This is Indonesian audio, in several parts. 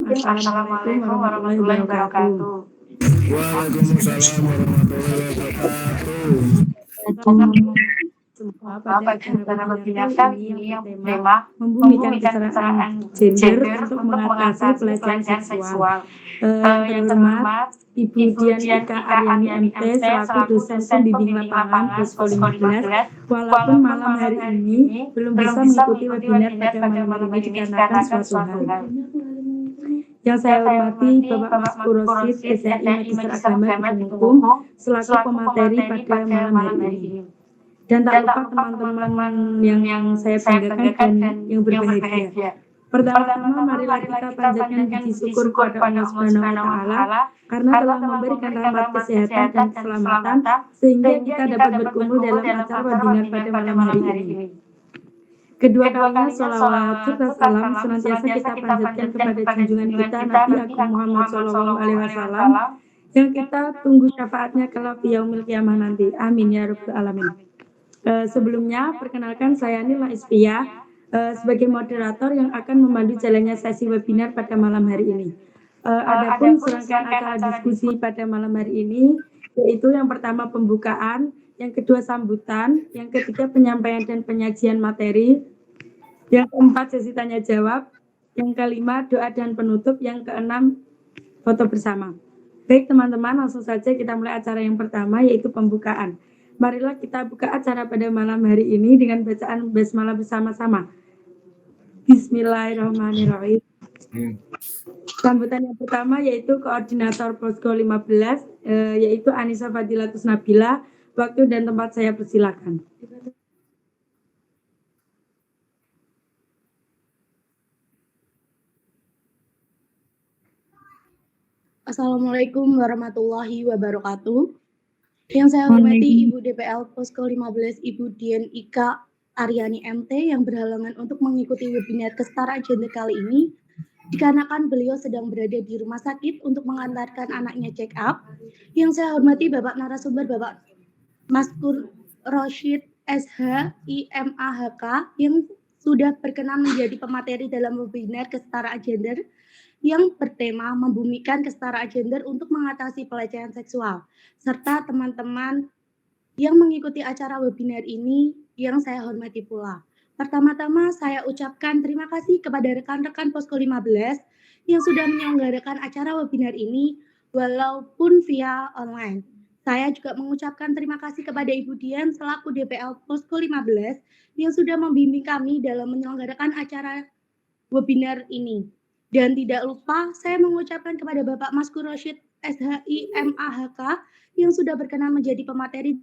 Assalamualaikum warahmatullahi wabarakatuh. Waalaikumsalam warahmatullahi wabarakatuh. Jumpa pada acara webinar kali ini yang bertema membumikan kesetaraan gender untuk mengatasi pelecehan seksual. Yang terhormat Ibu Dian Ika Aryani MT selaku dosen pembimbing lapangan Posko 15. Walaupun malam hari ini belum bisa mengikuti webinar pada malam hari ini dikarenakan suatu hal. Yang saya hormati Bapak Mas Kurosid, SNI Magister Agama Bidang Hukum, selaku pemateri pada malam hari ini. Dan tak lupa teman-teman yang saya banggakan dan yang berbahagia. Pertama-tama marilah kita panjatkan puji syukur kepada Allah Subhanahu wa taala karena telah memberikan rahmat kesehatan dan keselamatan sehingga kita dapat berkumpul dalam acara webinar pada malam hari ini. Kedua kalinya sholawat serta salam senantiasa kita panjatkan kepada junjungan kita Nabi Agung Muhammad SAW yang kita tunggu syafaatnya kelak di yaumil qiyamah nanti. Amin ya rabbal alamin. Sebelumnya perkenalkan saya Nila Ispia sebagai moderator yang akan memandu jalannya sesi webinar pada malam hari ini. Adapun serangkaian acara diskusi pada malam hari ini yaitu yang pertama pembukaan, yang kedua sambutan, yang ketiga penyampaian dan penyajian materi, yang keempat sesi tanya jawab, yang kelima doa dan penutup, yang keenam foto bersama. Baik teman-teman, langsung saja kita mulai acara yang pertama yaitu pembukaan. Marilah kita buka acara pada malam hari ini dengan bacaan basmalah bersama-sama. Bismillahirrahmanirrahim. Sambutan yang pertama yaitu koordinator Posko 15 yaitu Anissa Fadilatus Nabila. Waktu dan tempat saya persilakan. Assalamualaikum warahmatullahi wabarakatuh. Yang saya hormati Ibu DPL Posko 15 Ibu Dian Ika Aryani MT yang berhalangan untuk mengikuti webinar kesetaraan gender kali ini dikarenakan beliau sedang berada di rumah sakit untuk mengantarkan anaknya check up. Yang saya hormati Bapak narasumber Bapak Mas Kurosid SH IMAHK yang sudah berkenan menjadi pemateri dalam webinar kesetaraan gender yang bertema membumikan kesetaraan gender untuk mengatasi pelecehan seksual, serta teman-teman yang mengikuti acara webinar ini yang saya hormati pula. Pertama-tama saya ucapkan terima kasih kepada rekan-rekan Posko 15 yang sudah menyelenggarakan acara webinar ini walaupun via online. Saya juga mengucapkan terima kasih kepada Ibu Dian selaku DPL Posko 15 yang sudah membimbing kami dalam menyelenggarakan acara webinar ini. Dan tidak lupa saya mengucapkan kepada Bapak Mas Kurosid SHI MAHK yang sudah berkenan menjadi pemateri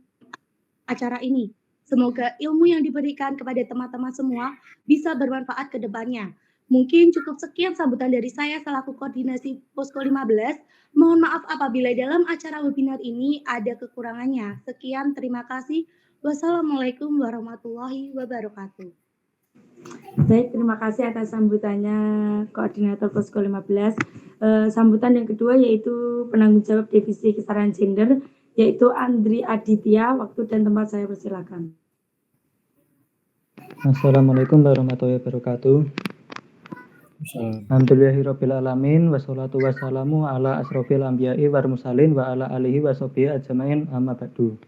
acara ini. Semoga ilmu yang diberikan kepada teman-teman semua bisa bermanfaat ke depannya. Mungkin cukup sekian sambutan dari saya selaku koordinasi Posko 15. Mohon maaf apabila dalam acara webinar ini ada kekurangannya. Sekian, terima kasih. Wassalamualaikum warahmatullahi wabarakatuh. Baik, terima kasih atas sambutannya Koordinator Posko 15. Sambutan yang kedua yaitu penanggung jawab Divisi Kesetaraan Gender, yaitu Andri Aditya. Waktu dan tempat saya persilakan. Assalamualaikum warahmatullahi wabarakatuh. Alhamdulillahirabbil alamin wassalatu wassalamu ala asrofil anbiya'i wal mursalin wa ala alihi washabihi ajmain amma ba'du.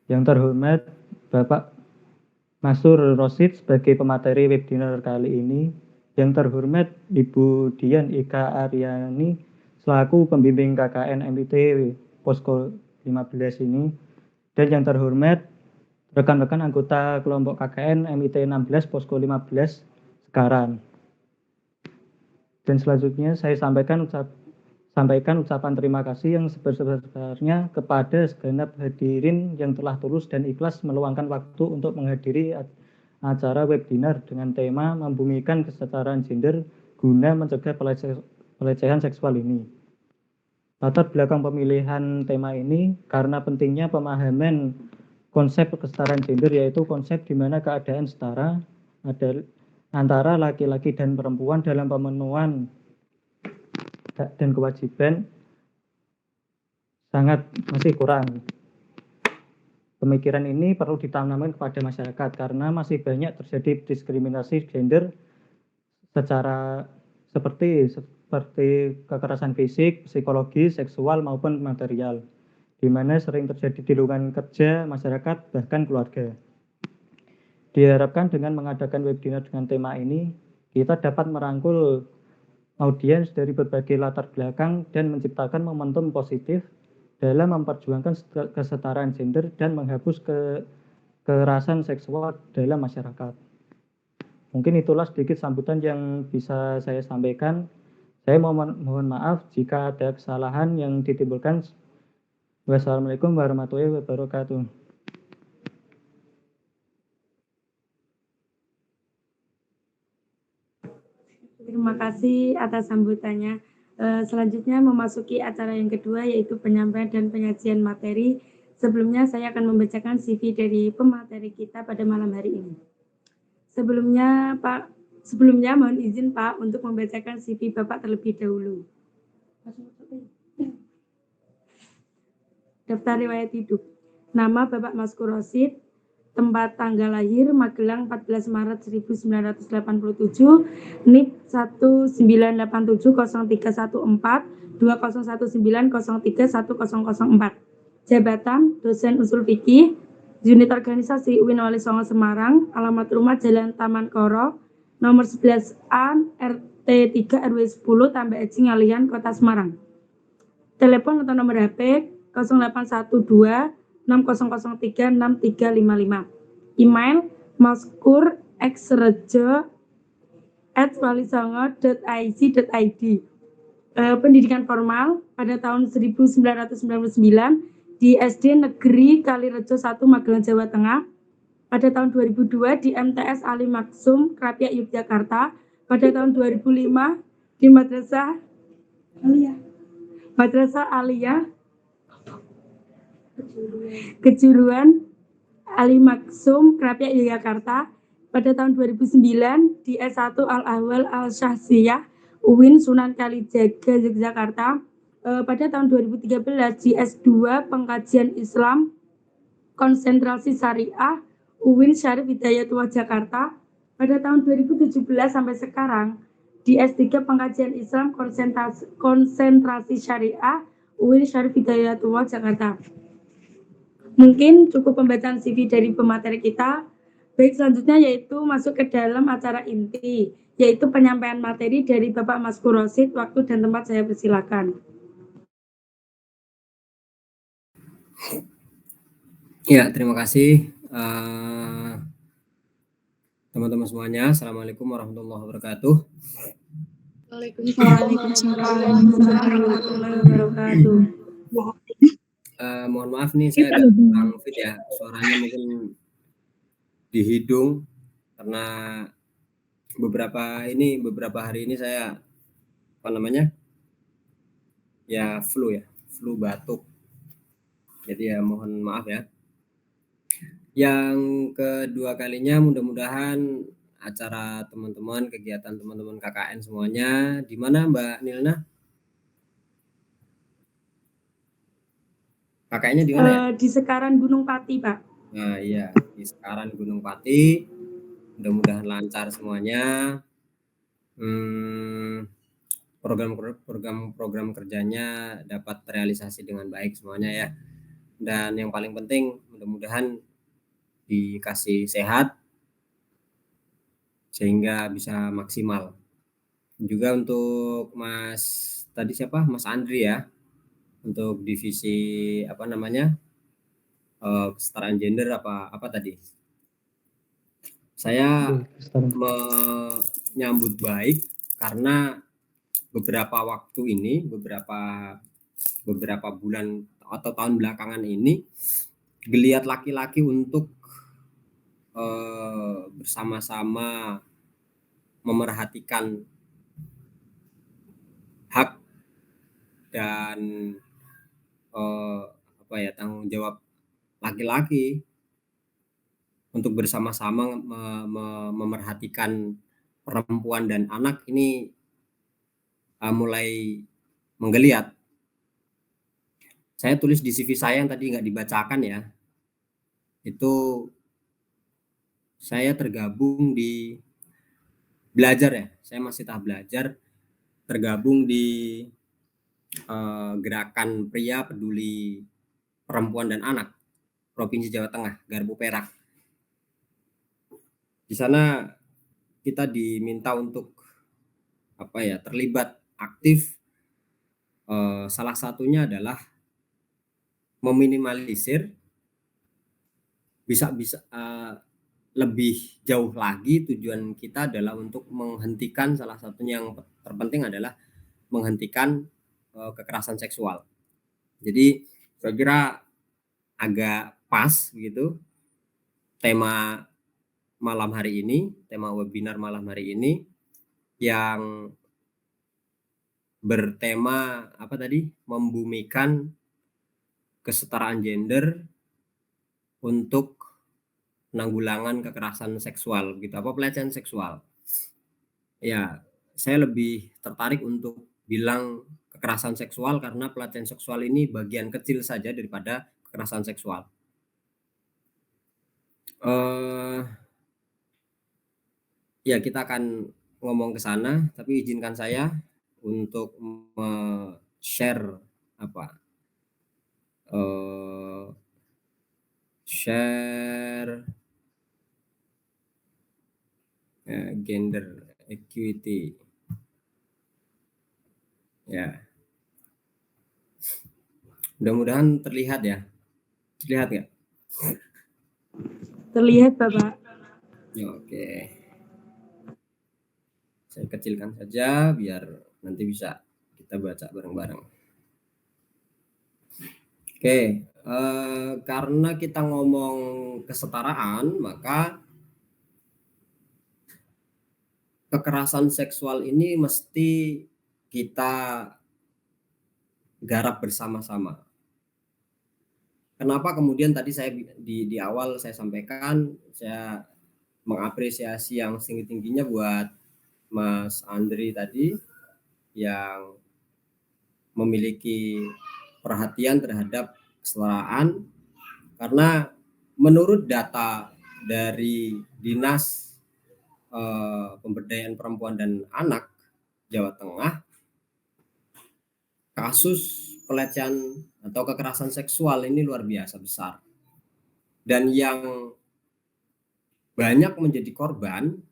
Yang terhormat Bapak Masur Rosid sebagai pemateri webinar kali ini. Yang terhormat Ibu Dian Ika Aryani selaku pembimbing KKN MIT Posko 15 ini. Dan yang terhormat rekan-rekan anggota kelompok KKN MIT 16 Posko 15 sekarang. Dan selanjutnya saya sampaikan ucapan terima kasih yang sebesar-besarnya kepada segenap hadirin yang telah tulus dan ikhlas meluangkan waktu untuk menghadiri acara webinar dengan tema membumikan kesetaraan gender guna mencegah pelecehan seksual ini. Latar belakang pemilihan tema ini karena pentingnya pemahaman konsep kesetaraan gender, yaitu konsep di mana keadaan setara antara laki-laki dan perempuan dalam pemenuhan hak dan kewajiban sangat masih kurang. Pemikiran ini perlu ditanamkan kepada masyarakat karena masih banyak terjadi diskriminasi gender secara seperti kekerasan fisik, psikologis, seksual maupun material, di mana sering terjadi di lingkungan kerja, masyarakat, bahkan keluarga. Diharapkan dengan mengadakan webinar dengan tema ini, kita dapat merangkul audiens dari berbagai latar belakang dan menciptakan momentum positif dalam memperjuangkan kesetaraan gender dan menghapus kekerasan seksual dalam masyarakat. Mungkin itulah sedikit sambutan yang bisa saya sampaikan. Saya mohon maaf jika ada kesalahan yang ditimbulkan. Wassalamualaikum warahmatullahi wabarakatuh. Terima kasih atas sambutannya. Selanjutnya memasuki acara yang kedua, yaitu penyampaian dan penyajian materi. Sebelumnya saya akan membacakan CV dari pemateri kita pada malam hari ini. Sebelumnya mohon izin Pak untuk membacakan CV Bapak terlebih dahulu. Daftar riwayat hidup. Nama Bapak Maskur Rosid. Tempat tanggal lahir Magelang 14 Maret 1987, NIP 19870314201903104. Jabatan dosen usul fikih, unit organisasi UIN Wali Songo Semarang, alamat rumah Jalan Taman Koro, nomor 11A RT 3 RW 10 Tambak Ejing Ngalian, Kota Semarang. Telepon atau nomor HP 0812 60036355. Email maskur@walisongo.ic.id. Pendidikan formal pada tahun 1999 di SD Negeri Kalirejo 1 Magelang Jawa Tengah. Pada tahun 2002 di MTS Ali Maksum Krapyak Yogyakarta. Pada tahun 2005 di Madrasah Aliyah Kejuruan Ali Maksum Krapyak Yogyakarta. Pada tahun 2009 di S1 Al-Ahwal Al-Syahsiyah UIN Sunan Kalijaga Yogyakarta. Pada tahun 2013 di S2 Pengkajian Islam Konsentrasi Syariah UIN Syarif Hidayatullah Jakarta. Pada tahun 2017 sampai sekarang di S3 Pengkajian Islam Konsentrasi Syariah UIN Syarif Hidayatullah Jakarta. Mungkin cukup pembacaan CV dari pemateri kita. Baik, selanjutnya yaitu masuk ke dalam acara inti, yaitu penyampaian materi dari Bapak Maskur Rosid. Waktu dan tempat saya persilakan. Ya, terima kasih teman-teman semuanya. Assalamualaikum warahmatullahi wabarakatuh. Waalaikumsalam warahmatullahi wabarakatuh. Mohon maaf nih, saya agak kurang fit ya, suaranya mungkin di hidung karena beberapa hari ini saya flu batuk. Jadi ya mohon maaf ya. Yang kedua kalinya mudah-mudahan acara teman-teman, kegiatan teman-teman KKN semuanya. Di mana Mbak Nilna? KKN-nya di mana ya? Di Sekaran Gunung Pati, Pak. Nah iya, di Sekaran Gunung Pati. Mudah-mudahan lancar semuanya. Program kerjanya dapat terrealisasi dengan baik semuanya ya. Dan yang paling penting mudah-mudahan dikasih sehat sehingga bisa maksimal. Juga untuk Mas Andri ya, untuk divisi kesetaraan gender apa tadi. Saya menyambut baik karena beberapa bulan atau tahun belakangan ini geliat laki-laki untuk bersama-sama memerhatikan hak dan tanggung jawab laki-laki untuk bersama-sama memerhatikan perempuan dan anak ini mulai menggeliat. Saya tulis di CV saya yang tadi nggak dibacakan ya, itu saya tergabung di belajar ya, saya masih tahap belajar tergabung di Gerakan Pria Peduli Perempuan dan Anak Provinsi Jawa Tengah, Garpu Perak. Di sana kita diminta untuk terlibat aktif. Salah satunya adalah meminimalisir, bisa lebih jauh lagi tujuan kita adalah untuk menghentikan, salah satunya yang terpenting adalah menghentikan kekerasan seksual. Jadi saya kira agak pas gitu tema malam hari ini, tema webinar malam hari ini yang bertema membumikan kesetaraan gender untuk penanggulangan kekerasan seksual gitu, pelecehan seksual. Ya, saya lebih tertarik untuk bilang kekerasan seksual karena pelecehan seksual ini bagian kecil saja daripada kekerasan seksual. Ya, kita akan ngomong ke sana, tapi izinkan saya untuk share gender equity. Ya, mudah-mudahan terlihat ya. Terlihat nggak? Terlihat, Bapak. Ya, oke. Saya kecilkan saja biar nanti bisa kita baca bareng-bareng. Oke, karena kita ngomong kesetaraan, maka kekerasan seksual ini mesti kita garap bersama-sama. Kenapa kemudian tadi saya di awal saya sampaikan, saya mengapresiasi yang tinggi-tingginya buat Mas Andri tadi yang memiliki perhatian terhadap kesetaraan, karena menurut data dari Dinas Pemberdayaan Perempuan dan Anak Jawa Tengah, kasus pelecehan atau kekerasan seksual ini luar biasa besar, dan yang banyak menjadi korban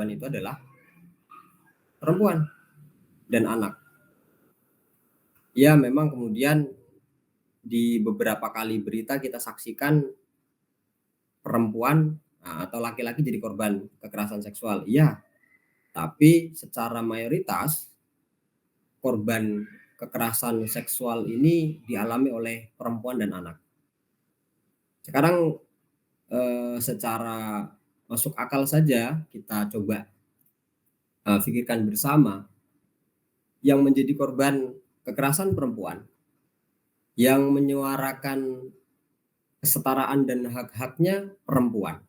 itu adalah perempuan dan anak. Ya, memang kemudian di beberapa kali berita kita saksikan perempuan atau laki-laki jadi korban kekerasan seksual. Iya, tapi secara mayoritas korban kekerasan seksual ini dialami oleh perempuan dan anak. Sekarang secara masuk akal saja kita coba pikirkan bersama, yang menjadi korban kekerasan perempuan, yang menyuarakan kesetaraan dan hak-haknya perempuan.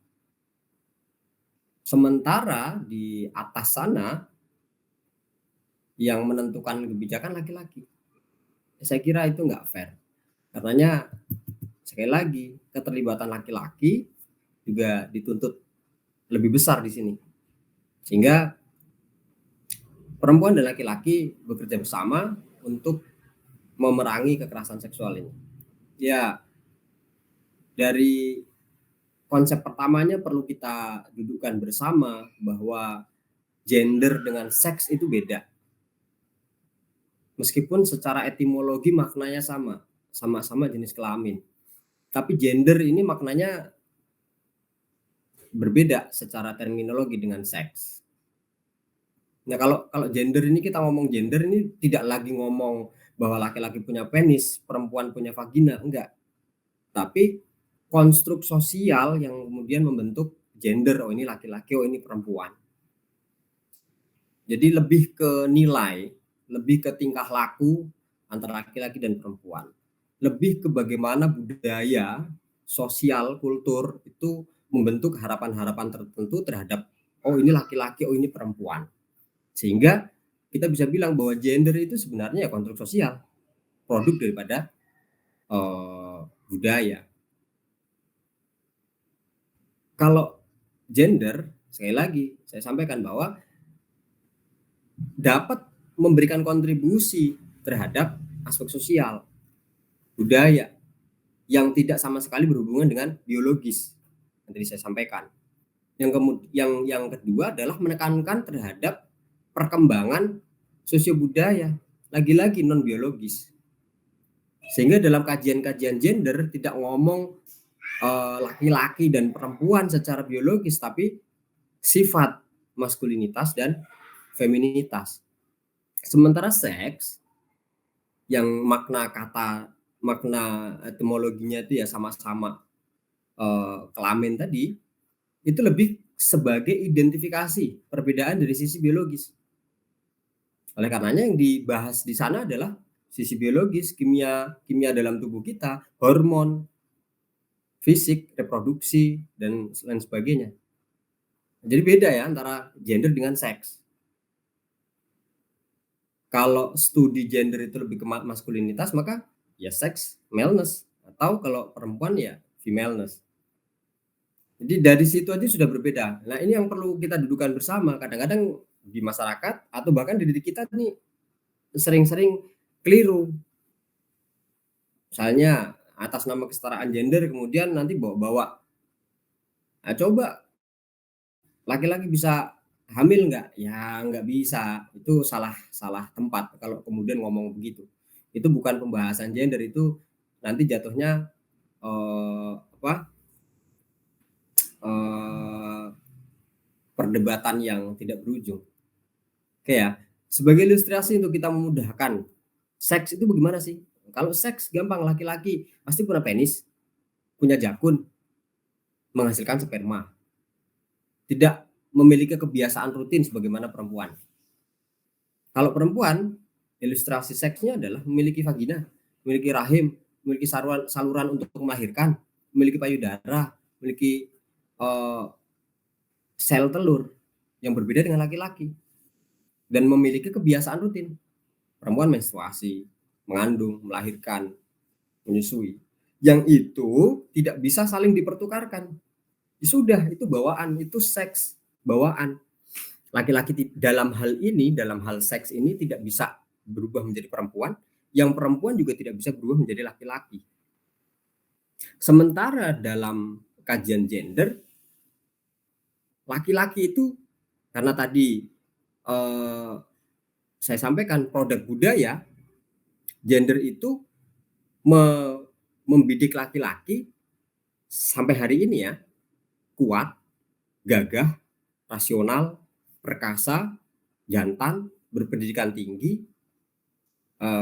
Sementara di atas sana yang menentukan kebijakan laki-laki. Saya kira itu nggak fair. Karenanya sekali lagi keterlibatan laki-laki juga dituntut lebih besar di sini. Sehingga perempuan dan laki-laki bekerja bersama untuk memerangi kekerasan seksual ini. Ya, dari konsep pertamanya perlu kita dudukkan bersama bahwa gender dengan seks itu beda. Meskipun secara etimologi maknanya sama-sama jenis kelamin. Tapi gender ini maknanya berbeda secara terminologi dengan seks. Nah, kalau gender ini, kita ngomong gender ini tidak lagi ngomong bahwa laki-laki punya penis, perempuan punya vagina, enggak. Tapi konstruk sosial yang kemudian membentuk gender, oh ini laki-laki, oh ini perempuan. Jadi lebih ke nilai, lebih ke tingkah laku antara laki-laki dan perempuan. Lebih ke bagaimana budaya, sosial, kultur itu membentuk harapan-harapan tertentu terhadap oh ini laki-laki, oh ini perempuan. Sehingga kita bisa bilang bahwa gender itu sebenarnya ya konstruk sosial, produk daripada budaya. Kalau gender, sekali lagi saya sampaikan bahwa dapat memberikan kontribusi terhadap aspek sosial, budaya yang tidak sama sekali berhubungan dengan biologis yang tadi saya sampaikan. Yang kedua adalah menekankan terhadap perkembangan sosiobudaya, lagi-lagi non biologis. Sehingga dalam kajian-kajian gender tidak ngomong laki-laki dan perempuan secara biologis, tapi sifat maskulinitas dan feminitas. Sementara seks yang makna etimologinya itu ya sama-sama kelamin tadi, itu lebih sebagai identifikasi perbedaan dari sisi biologis. Oleh karenanya yang dibahas di sana adalah sisi biologis, kimia dalam tubuh kita, hormon, fisik, reproduksi, dan lain sebagainya. Jadi beda ya antara gender dengan seks. Kalau studi gender itu lebih ke maskulinitas, maka ya seks, maleness, atau kalau perempuan ya femaleness. Jadi dari situ aja sudah berbeda. Nah, ini yang perlu kita dudukan bersama. Kadang-kadang di masyarakat atau bahkan di diri kita nih sering-sering keliru. Misalnya atas nama kesetaraan gender kemudian nanti bawa-bawa. Nah, coba laki-laki bisa hamil nggak? Ya nggak bisa. Itu salah tempat kalau kemudian ngomong begitu. Itu bukan pembahasan gender, itu nanti jatuhnya perdebatan yang tidak berujung. Oke ya, sebagai ilustrasi untuk kita memudahkan, seks itu bagaimana sih? Kalau seks gampang, laki-laki pasti punya penis, punya jakun, menghasilkan sperma. Tidak memiliki kebiasaan rutin sebagaimana perempuan. Kalau perempuan, ilustrasi seksnya adalah memiliki vagina, memiliki rahim, memiliki saluran untuk melahirkan, memiliki payudara, memiliki sel telur yang berbeda dengan laki-laki, dan memiliki kebiasaan rutin. Perempuan menstruasi, mengandung, melahirkan, menyusui. Yang itu tidak bisa saling dipertukarkan. Sudah, itu bawaan, itu seks, bawaan. Laki-laki dalam hal seks ini tidak bisa berubah menjadi perempuan, yang perempuan juga tidak bisa berubah menjadi laki-laki. Sementara dalam kajian gender, laki-laki itu karena tadi saya sampaikan produk budaya, gender itu membidik laki-laki sampai hari ini ya, kuat, gagah, rasional, perkasa, jantan, berpendidikan tinggi,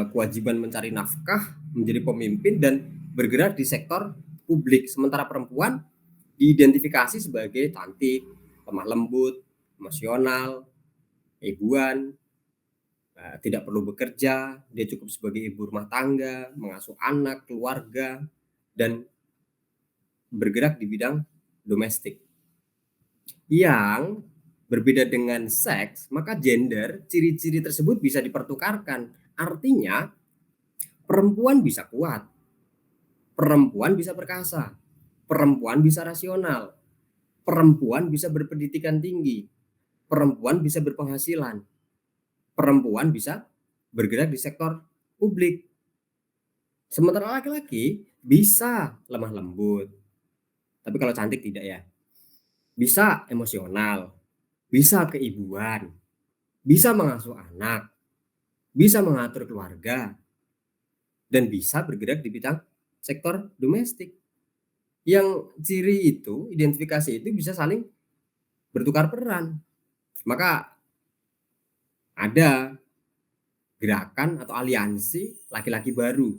kewajiban mencari nafkah, menjadi pemimpin, dan bergerak di sektor publik. Sementara perempuan diidentifikasi sebagai cantik, lemah lembut, emosional, ibuan, tidak perlu bekerja, dia cukup sebagai ibu rumah tangga, mengasuh anak, keluarga, dan bergerak di bidang domestik. Yang berbeda dengan seks, maka gender, ciri-ciri tersebut bisa dipertukarkan. Artinya, perempuan bisa kuat, perempuan bisa perkasa, perempuan bisa rasional, perempuan bisa berpendidikan tinggi, perempuan bisa berpenghasilan, perempuan bisa bergerak di sektor publik. Sementara laki-laki bisa lemah lembut, tapi kalau cantik tidak ya. Bisa emosional, bisa keibuan, bisa mengasuh anak, bisa mengatur keluarga, dan bisa bergerak di bidang sektor domestik. Yang ciri itu, identifikasi itu bisa saling bertukar peran. Maka ada gerakan atau aliansi laki-laki baru.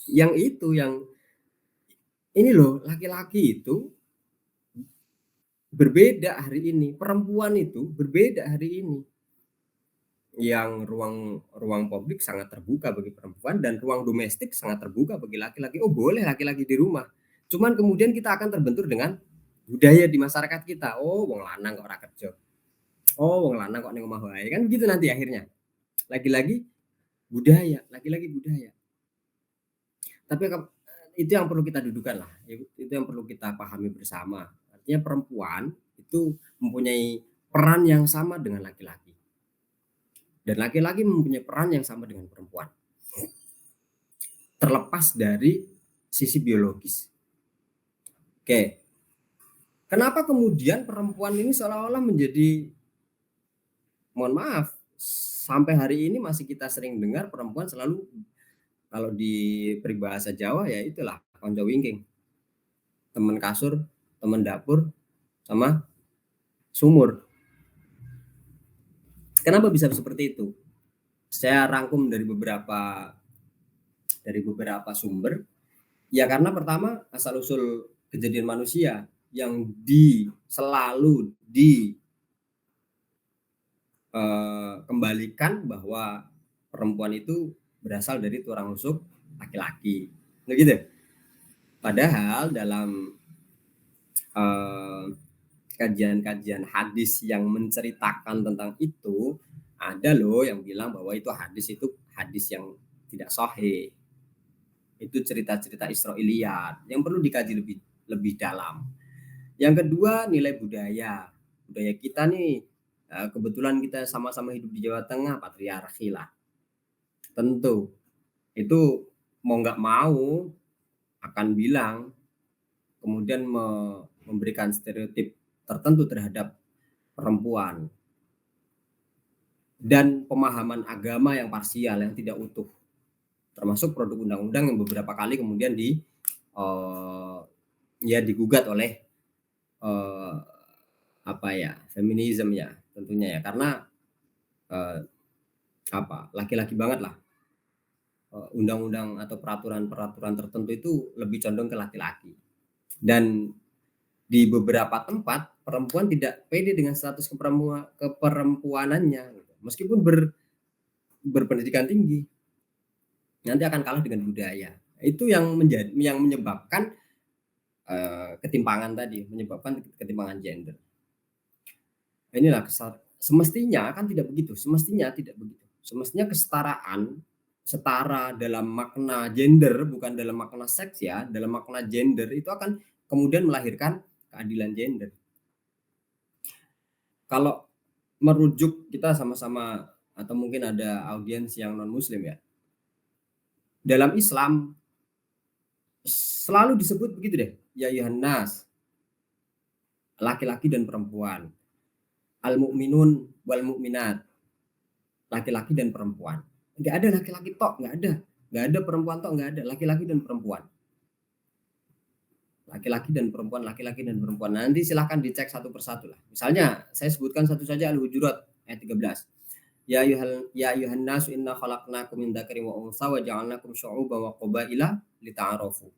Yang ini loh, laki-laki itu berbeda hari ini, perempuan itu berbeda hari ini. Yang ruang publik sangat terbuka bagi perempuan dan ruang domestik sangat terbuka bagi laki-laki. Oh, boleh laki-laki di rumah. Cuman kemudian kita akan terbentur dengan budaya di masyarakat kita. Oh, wong lanang kok ora kerja. Oh, wong lanang kok ning omah wae. Kan gitu nanti akhirnya. Lagi-lagi budaya. Tapi itu yang perlu kita dudukan lah. Itu yang perlu kita pahami bersama. Artinya perempuan itu mempunyai peran yang sama dengan laki-laki. Dan laki-laki mempunyai peran yang sama dengan perempuan. Terlepas dari sisi biologis. Oke. Kenapa kemudian perempuan ini seolah-olah menjadi, mohon maaf, sampai hari ini masih kita sering dengar perempuan selalu, kalau di peribahasa Jawa ya itulah konco wingking. Teman kasur, teman dapur, sama sumur. Kenapa bisa seperti itu? Saya rangkum dari beberapa sumber. Ya karena pertama asal usul kejadian manusia yang selalu kembalikan bahwa perempuan itu berasal dari tulang rusuk laki-laki. Begitu. Padahal dalam kajian-kajian hadis yang menceritakan tentang itu, ada loh yang bilang bahwa itu hadis yang tidak sahih. Itu cerita-cerita Israiliyat yang perlu dikaji lebih dalam. Yang kedua, nilai budaya. Budaya kita nih, kebetulan kita sama-sama hidup di Jawa Tengah, patriarki lah. Tentu itu mau nggak mau akan bilang, kemudian memberikan stereotip tertentu terhadap perempuan dan pemahaman agama yang parsial, yang tidak utuh, termasuk produk undang-undang yang beberapa kali kemudian digugat oleh feminisme ya tentunya ya, karena laki-laki banget lah, undang-undang atau peraturan tertentu itu lebih condong ke laki-laki. Dan di beberapa tempat perempuan tidak pede dengan status keperempuanannya, meskipun berpendidikan tinggi, nanti akan kalah dengan budaya. Itu yang menyebabkan ketimpangan tadi, menyebabkan ketimpangan gender. Inilah semestinya kan tidak begitu, semestinya kesetaraan, setara dalam makna gender, bukan dalam makna seks ya, dalam makna gender itu akan kemudian melahirkan keadilan gender. Kalau merujuk, kita sama-sama, atau mungkin ada audiens yang non muslim ya, dalam Islam selalu disebut begitu deh, ya ayuhan nas, laki-laki dan perempuan, al mu'minun wal mu'minat, laki-laki dan perempuan. Nggak ada laki-laki tok, nggak ada perempuan tok, nggak ada, laki-laki dan perempuan. Laki-laki dan perempuan, laki-laki dan perempuan. Nanti silahkan dicek satu persatu lah. Misalnya saya sebutkan satu saja, Al-Hujurat ayat 13. Ya ayuhan nasu inna khalaqnakum min dzakarin wa untha wa ja'alnakum syu'uban wa qabaila lita'arafu.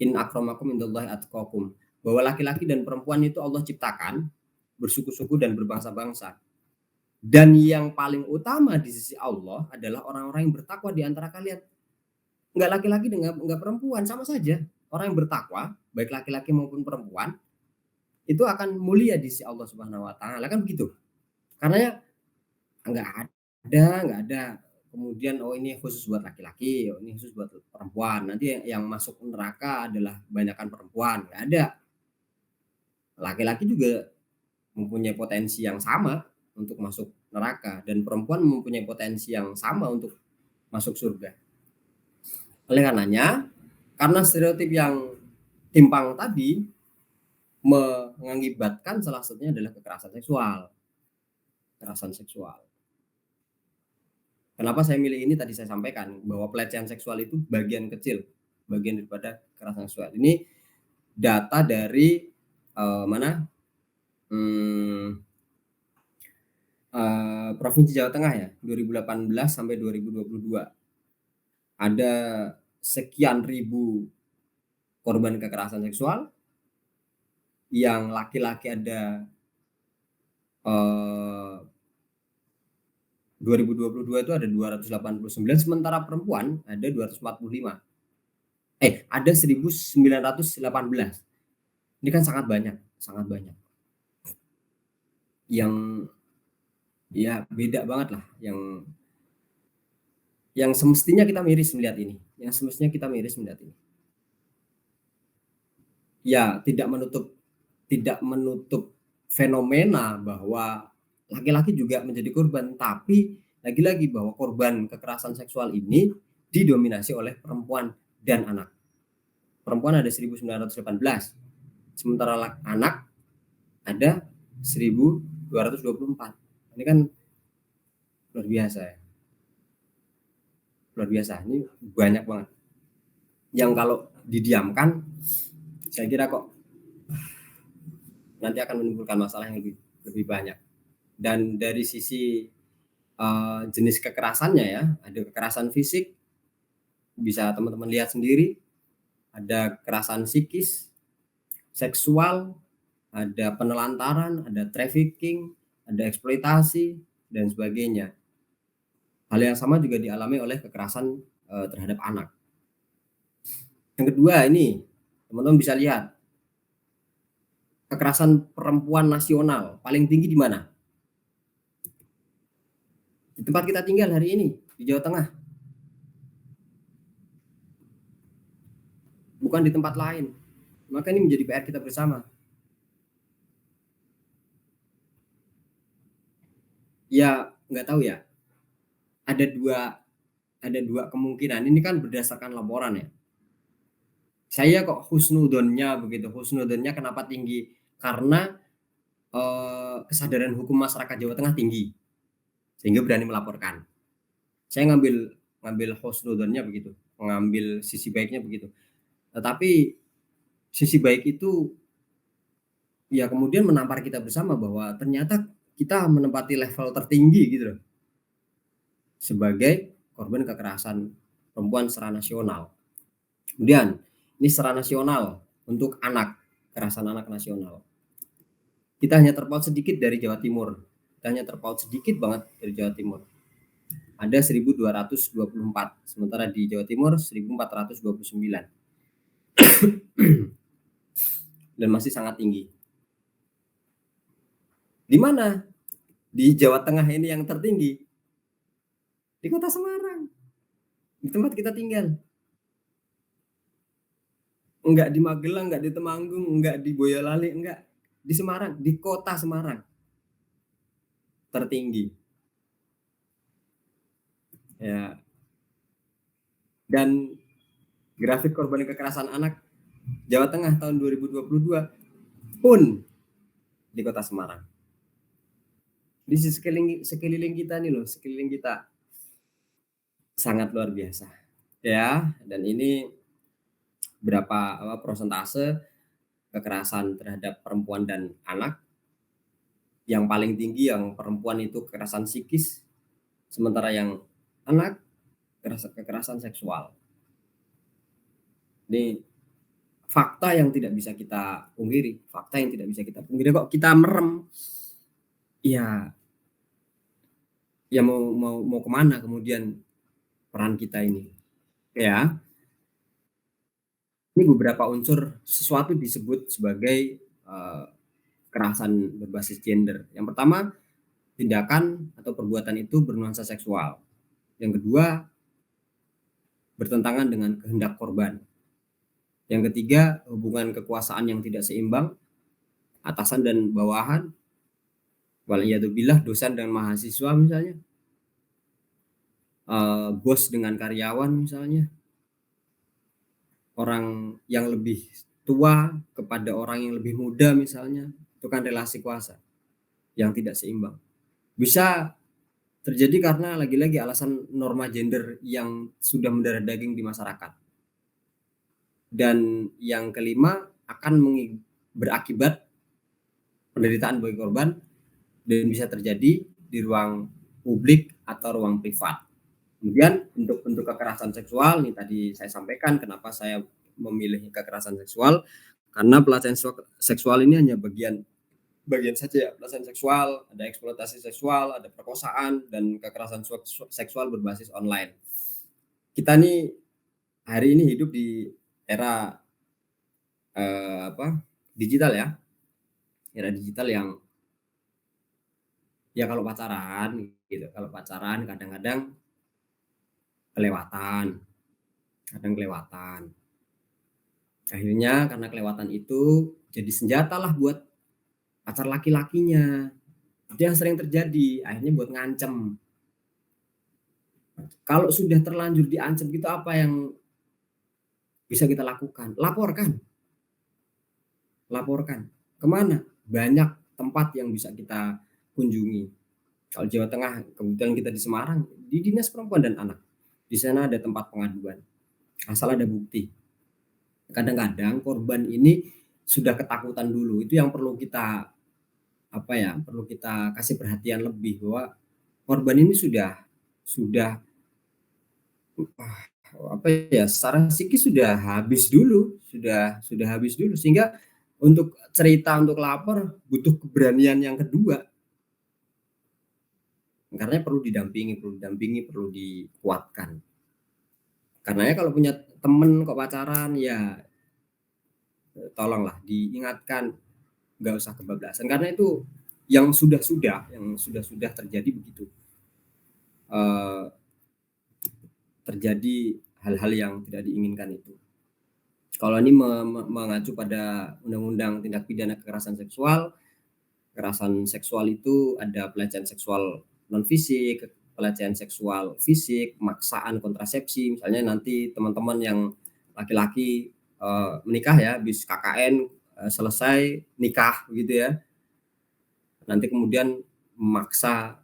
In akramakum indallahi atqakum. Bahwa laki-laki dan perempuan itu Allah ciptakan bersuku-suku dan berbangsa-bangsa. Dan yang paling utama di sisi Allah adalah orang-orang yang bertakwa di antara kalian. Enggak laki-laki dan enggak perempuan, sama saja. Orang yang bertakwa, baik laki-laki maupun perempuan, itu akan mulia di sisi Allah Subhanahu wa taala, kan begitu. Karena enggak ada kemudian ini khusus buat laki-laki, ini khusus buat perempuan. Nanti yang masuk neraka adalah kebanyakan perempuan, enggak ada. Laki-laki juga mempunyai potensi yang sama untuk masuk neraka, dan perempuan mempunyai potensi yang sama untuk masuk surga. Oleh karenanya, karena stereotip yang timpang tadi mengakibatkan salah satunya adalah kekerasan seksual. Kenapa saya milih ini, tadi saya sampaikan bahwa pelecehan seksual itu bagian kecil, bagian daripada kekerasan seksual. Ini data dari Provinsi Jawa Tengah ya, 2018 sampai 2022. Ada sekian ribu korban kekerasan seksual, yang laki-laki ada 2022 itu ada 289, sementara perempuan ada 245. Ada 1918. Ini kan sangat banyak. Yang ya beda banget lah, yang semestinya kita miris melihat ini. Ya, tidak menutup fenomena bahwa laki-laki juga menjadi korban, tapi lagi-lagi bahwa korban kekerasan seksual ini didominasi oleh perempuan dan anak. Perempuan ada 1918, sementara anak ada 1224. Ini kan luar biasa ya. Luar biasa, ini banyak banget. Yang kalau didiamkan, saya kira kok nanti akan menimbulkan masalah yang lebih banyak. Dan dari sisi jenis kekerasannya ya, ada kekerasan fisik, bisa teman-teman lihat sendiri, ada kekerasan psikis, seksual, ada penelantaran, ada trafficking, ada eksploitasi, dan sebagainya. Hal yang sama juga dialami oleh kekerasan terhadap anak. Yang kedua ini, teman-teman bisa lihat, kekerasan perempuan nasional paling tinggi di mana? Di tempat kita tinggal hari ini, di Jawa Tengah. Bukan di tempat lain. Maka ini menjadi PR kita bersama. Ya, nggak tahu ya. Ada dua kemungkinan. Ini kan berdasarkan laporan ya. Saya kok husnudonnya begitu. Husnudonnya kenapa tinggi? Karena kesadaran hukum masyarakat Jawa Tengah tinggi, sehingga berani melaporkan. Saya ngambil husnudonnya begitu, mengambil sisi baiknya begitu. Tetapi sisi baik itu ya kemudian menampar kita bersama bahwa ternyata kita menempati level tertinggi gitu loh, sebagai korban kekerasan perempuan secara nasional. Kemudian ini secara nasional untuk anak, kekerasan anak nasional. Kita hanya terpaut sedikit dari Jawa Timur. Kita hanya terpaut sedikit banget dari Jawa Timur. Ada 1224, sementara di Jawa Timur 1429. Dan masih sangat tinggi. Di mana? Di Jawa Tengah ini yang tertinggi. Di Kota Semarang. Di tempat kita tinggal. Enggak di Magelang, enggak di Temanggung, enggak di Boyolali, enggak. Di Semarang, di Kota Semarang. Tertinggi. Ya. Dan grafik korban kekerasan anak Jawa Tengah tahun 2022 pun di Kota Semarang. Di sekeliling kita nih loh, sekeliling kita sangat luar biasa. Ya, dan ini berapa persentase kekerasan terhadap perempuan dan anak. Yang paling tinggi yang perempuan itu kekerasan psikis, sementara yang anak kekerasan seksual. Ini fakta yang tidak bisa kita pungkiri, fakta yang tidak bisa kita pungkiri. Kok kita merem? Ya mau kemana kemudian peran kita ini? Ya, ini beberapa unsur sesuatu disebut sebagai kekerasan berbasis gender. Yang pertama, tindakan atau perbuatan itu bernuansa seksual. Yang kedua, bertentangan dengan kehendak korban. Yang ketiga, hubungan kekuasaan yang tidak seimbang, atasan dan bawahan, waliyadzubillah, dosen dan mahasiswa misalnya, bos dengan karyawan misalnya, orang yang lebih tua kepada orang yang lebih muda misalnya, itu kan relasi kuasa yang tidak seimbang. Bisa terjadi karena lagi-lagi alasan norma gender yang sudah mendarah daging di masyarakat. Dan yang kelima, akan berakibat penderitaan bagi korban dan bisa terjadi di ruang publik atau ruang privat. Kemudian bentuk-bentuk kekerasan seksual, nih tadi saya sampaikan kenapa saya memilih kekerasan seksual, karena pelecehan seksual ini hanya bagian saja ya. Pelecehan seksual, ada eksploitasi seksual, ada perkosaan, dan kekerasan seksual berbasis online. Kita nih hari ini hidup di era digital ya, era digital yang ya kalau pacaran gitu, kadang-kadang kelewatan, akhirnya karena kelewatan itu jadi senjata lah buat pacar laki-lakinya, Itu yang sering terjadi, akhirnya buat ngancem. Kalau sudah terlanjur diancam gitu, apa yang bisa kita lakukan? Laporkan. Kemana? Banyak tempat yang bisa kita kunjungi. Kalau Jawa Tengah, kebetulan kita di Semarang, di Dinas Perempuan dan Anak. Di sana ada tempat pengaduan. Asal ada bukti. Kadang-kadang korban ini sudah ketakutan dulu. Itu yang perlu kita perlu kita kasih perhatian lebih, bahwa korban ini sudah secara psikis sudah habis dulu, sehingga untuk cerita, untuk lapor butuh keberanian yang kedua. Karena perlu didampingi, perlu dikuatkan. Karena kalau punya temen kok pacaran, ya tolonglah diingatkan, nggak usah kebablasan, karena itu yang sudah terjadi begitu. Terjadi hal-hal yang tidak diinginkan itu. Kalau ini mengacu pada Undang-Undang Tindak Pidana Kekerasan Seksual. Kekerasan seksual itu ada pelecehan seksual non fisik, pelecehan seksual fisik, pemaksaan kontrasepsi. Misalnya nanti teman-teman yang laki-laki menikah ya, habis KKN selesai nikah gitu ya. Nanti kemudian memaksa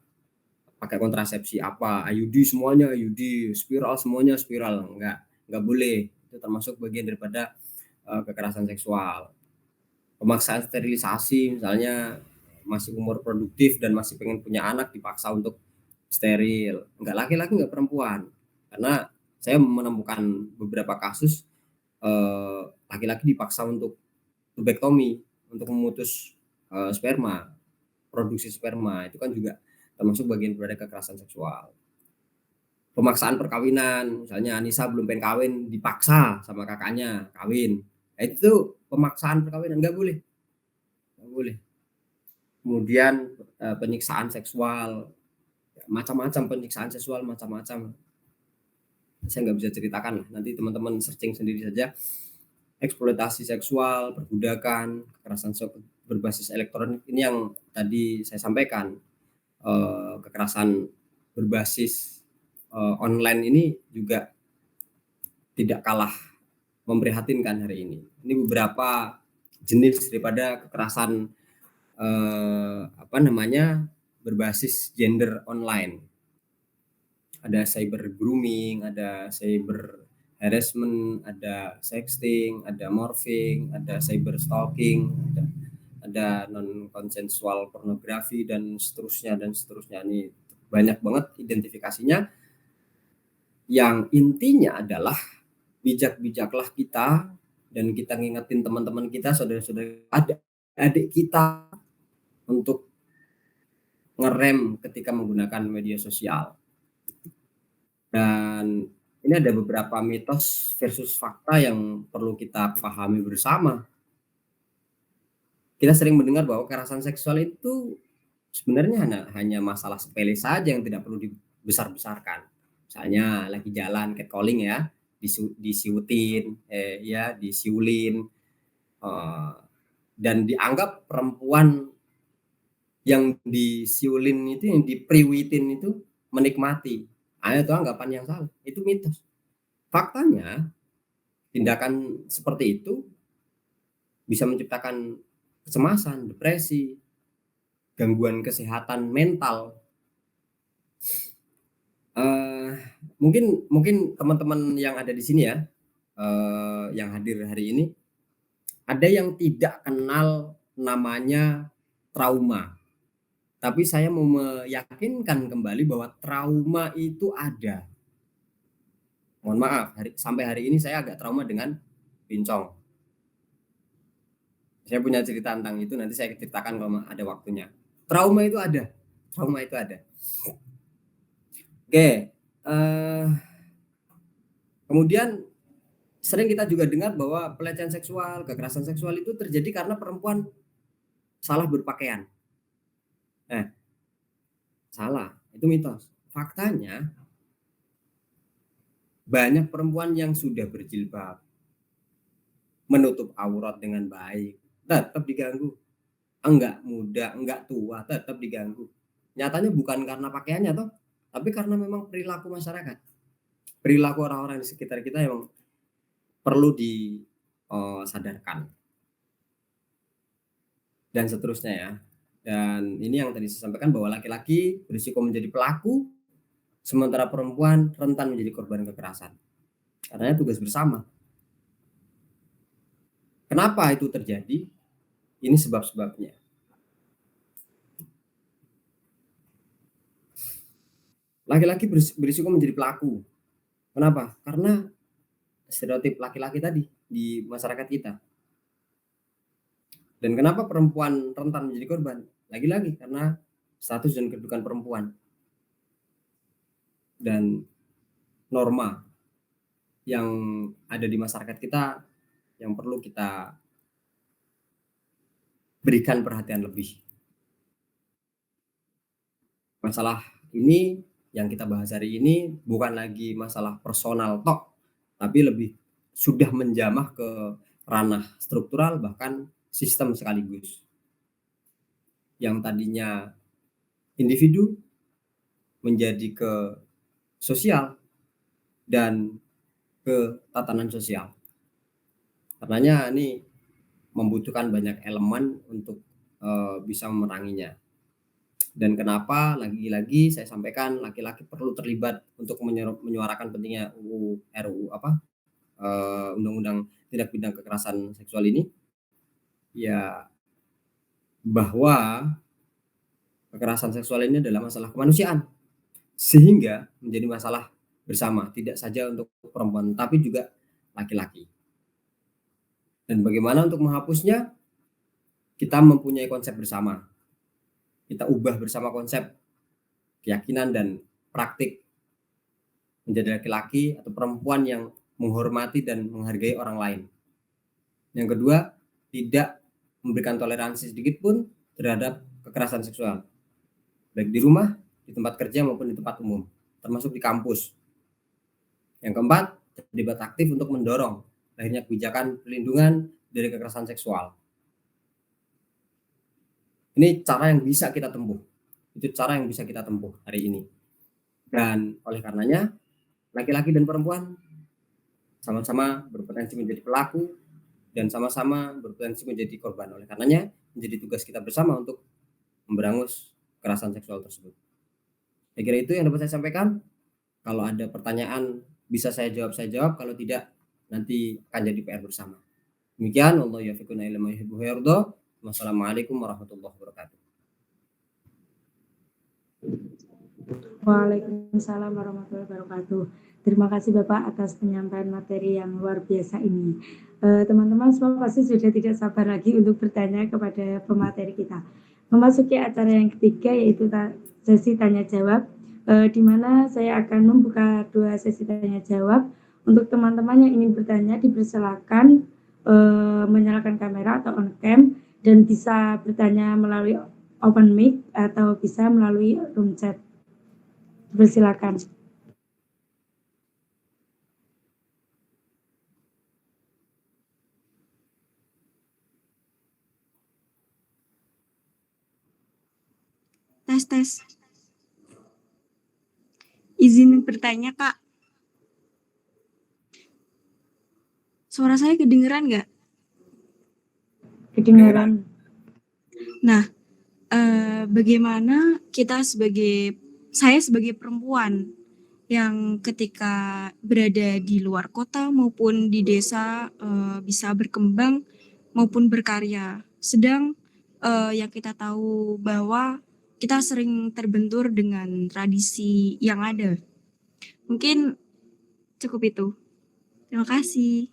pakai kontrasepsi apa, IUD semuanya, IUD, spiral semuanya spiral, nggak boleh. Itu termasuk bagian daripada kekerasan seksual. Pemaksaan sterilisasi, misalnya masih umur produktif dan masih pengen punya anak, dipaksa untuk steril, nggak laki-laki nggak perempuan. Karena saya menemukan beberapa kasus laki-laki dipaksa untuk lubektomi, untuk memutus sperma, produksi sperma, itu kan juga termasuk bagian dari kekerasan seksual. Pemaksaan perkawinan, misalnya Anissa belum pengen kawin, dipaksa sama kakaknya kawin, itu pemaksaan perkawinan, nggak boleh. Kemudian penyiksaan seksual, macam-macam penyiksaan seksual, macam-macam. Saya nggak bisa ceritakan, nanti teman-teman searching sendiri saja. Eksploitasi seksual, perbudakan, kekerasan berbasis elektronik, ini yang tadi saya sampaikan. Kekerasan berbasis online ini juga tidak kalah memprihatinkan hari ini. Ini beberapa jenis daripada kekerasan berbasis gender online. Ada cyber grooming, ada cyber harassment, ada sexting, ada morphing, ada cyber stalking, ada non konsensual pornografi, dan seterusnya. Ini banyak banget identifikasinya. Yang intinya adalah bijak-bijaklah kita, dan kita ngingetin teman-teman kita, saudara-saudara, adik kita, untuk ngerem ketika menggunakan media sosial. Dan ini ada beberapa mitos versus fakta yang perlu kita pahami bersama. Kita sering mendengar bahwa kekerasan seksual itu sebenarnya hanya masalah sepele saja yang tidak perlu dibesar-besarkan. Misalnya lagi jalan catcalling ya, disiutin, disiulin, dan dianggap perempuan yang disiulin itu, yang dipriwitin itu menikmati. Itu anggapan yang salah, itu mitos. Faktanya tindakan seperti itu bisa menciptakan kecemasan, depresi, gangguan kesehatan mental. Mungkin teman-teman yang ada di sini ya, yang hadir hari ini, ada yang tidak kenal namanya trauma. Tapi saya mau meyakinkan kembali bahwa trauma itu ada. Mohon maaf, sampai hari ini saya agak trauma dengan pincong. Saya punya cerita tentang itu, nanti saya ceritakan kalau ada waktunya. Trauma itu ada. Oke. Kemudian sering kita juga dengar bahwa pelecehan seksual, kekerasan seksual itu terjadi karena perempuan salah berpakaian. Salah, itu mitos. Faktanya banyak perempuan yang sudah berjilbab, menutup aurat dengan baik, tetap diganggu. enggak muda, enggak tua, tetap diganggu. Nyatanya bukan karena pakaiannya toh, tapi karena memang perilaku masyarakat. Perilaku orang-orang di sekitar kita yang perlu disadarkan dan seterusnya ya. Dan ini yang tadi saya sampaikan bahwa laki-laki berisiko menjadi pelaku, sementara perempuan rentan menjadi korban kekerasan. Karena tugas bersama. Kenapa itu terjadi? Ini sebab-sebabnya. Laki-laki berisiko menjadi pelaku. Kenapa? Karena stereotip laki-laki tadi di masyarakat kita. Dan kenapa perempuan rentan menjadi korban? Lagi-lagi karena status dan kedudukan perempuan. Dan norma yang ada di masyarakat kita yang perlu kita berikan perhatian lebih. Masalah ini yang kita bahas hari ini bukan lagi masalah personal tok, tapi lebih sudah menjamah ke ranah struktural bahkan sistem sekaligus. Yang tadinya individu menjadi ke sosial dan ke tatanan sosial. Karenanya ini membutuhkan banyak elemen untuk bisa memeranginya. Dan kenapa lagi-lagi saya sampaikan laki-laki perlu terlibat untuk menyuarakan pentingnya RUU Undang-Undang Tindak Pidana Kekerasan Seksual ini, ya bahwa kekerasan seksual ini adalah masalah kemanusiaan sehingga menjadi masalah bersama, tidak saja untuk perempuan tapi juga laki-laki. Dan bagaimana untuk menghapusnya? Kita mempunyai konsep bersama. Kita ubah bersama konsep, keyakinan dan praktik menjadi laki-laki atau perempuan yang menghormati dan menghargai orang lain. Yang kedua, tidak memberikan toleransi sedikit pun terhadap kekerasan seksual, baik di rumah, di tempat kerja maupun di tempat umum, termasuk di kampus. Yang keempat, terlibat aktif untuk mendorong lahirnya kebijakan perlindungan dari kekerasan seksual. Ini cara yang bisa kita tempuh. Itu cara yang bisa kita tempuh hari ini. Dan oleh karenanya, laki-laki dan perempuan sama-sama berpotensi menjadi pelaku dan sama-sama berpotensi menjadi korban. Oleh karenanya, menjadi tugas kita bersama untuk memberangus kekerasan seksual tersebut. Saya kira itu yang dapat saya sampaikan. Kalau ada pertanyaan bisa saya jawab. Kalau tidak, nanti akan jadi PR bersama. Demikian, wallahu yaufiqu ila ma yuhibbu wa yarda. Wassalamualaikum warahmatullahi wabarakatuh. Waalaikumsalam warahmatullahi wabarakatuh. Terima kasih Bapak atas penyampaian materi yang luar biasa ini. Teman-teman semua pasti sudah tidak sabar lagi untuk bertanya kepada pemateri kita. Memasuki acara yang ketiga yaitu sesi tanya jawab, di mana saya akan membuka 2 sesi tanya jawab. Untuk teman-teman yang ingin bertanya dipersilakan menyalakan kamera atau on cam dan bisa bertanya melalui open mic atau bisa melalui room chat. Bersilakan. Tes. Izin bertanya, Kak. Suara saya kedengeran nggak? Kedengaran. Nah, bagaimana saya sebagai perempuan yang ketika berada di luar kota maupun di desa bisa berkembang maupun berkarya. Sedang yang kita tahu bahwa kita sering terbentur dengan tradisi yang ada. Mungkin cukup itu. Terima kasih.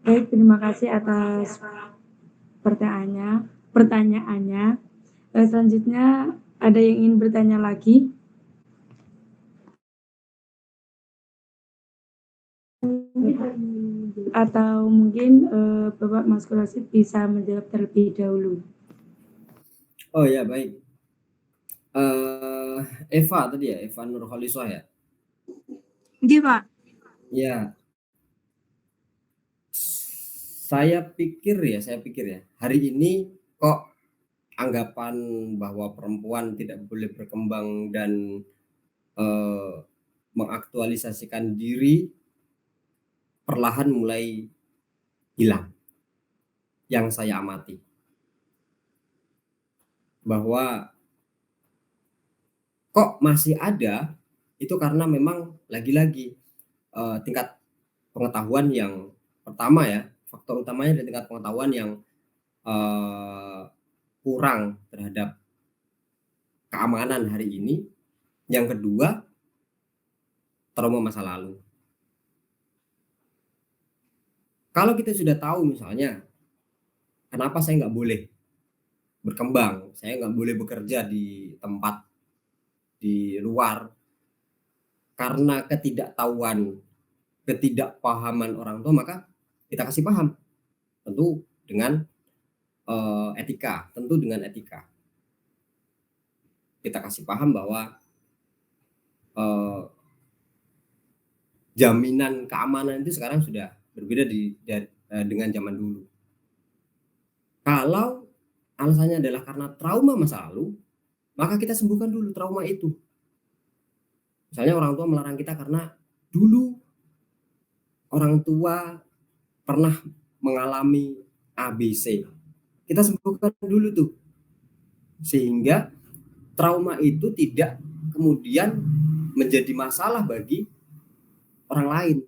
Baik, terima kasih atas pertanyaannya. Selanjutnya ada yang ingin bertanya lagi? Atau mungkin Bapak Mas Rasid bisa menjawab terlebih dahulu. Oh ya, baik. Eva tadi ya, Eva Nurholiswa ya. Nggih, Pak. Ya, saya pikir ya, hari ini kok anggapan bahwa perempuan tidak boleh berkembang dan eh, mengaktualisasikan diri perlahan mulai hilang. Yang saya amati bahwa kok masih ada itu karena memang lagi-lagi tingkat pengetahuan yang pertama ya, faktor utamanya dari tingkat pengetahuan yang eh, kurang terhadap keamanan hari ini. Yang kedua, trauma masa lalu. Kalau kita sudah tahu misalnya, kenapa saya nggak boleh berkembang, saya nggak boleh bekerja di tempat di luar karena ketidaktahuan, ketidakpahaman orang tua, maka kita kasih paham, tentu dengan tentu dengan etika. Kita kasih paham bahwa eh, jaminan keamanan itu sekarang sudah berbeda dengan zaman dulu. Kalau alasannya adalah karena trauma masa lalu, maka kita sembuhkan dulu trauma itu. Misalnya orang tua melarang kita karena dulu orang tua pernah mengalami ABC. Kita sembuhkan dulu tuh. Sehingga trauma itu tidak kemudian menjadi masalah bagi orang lain.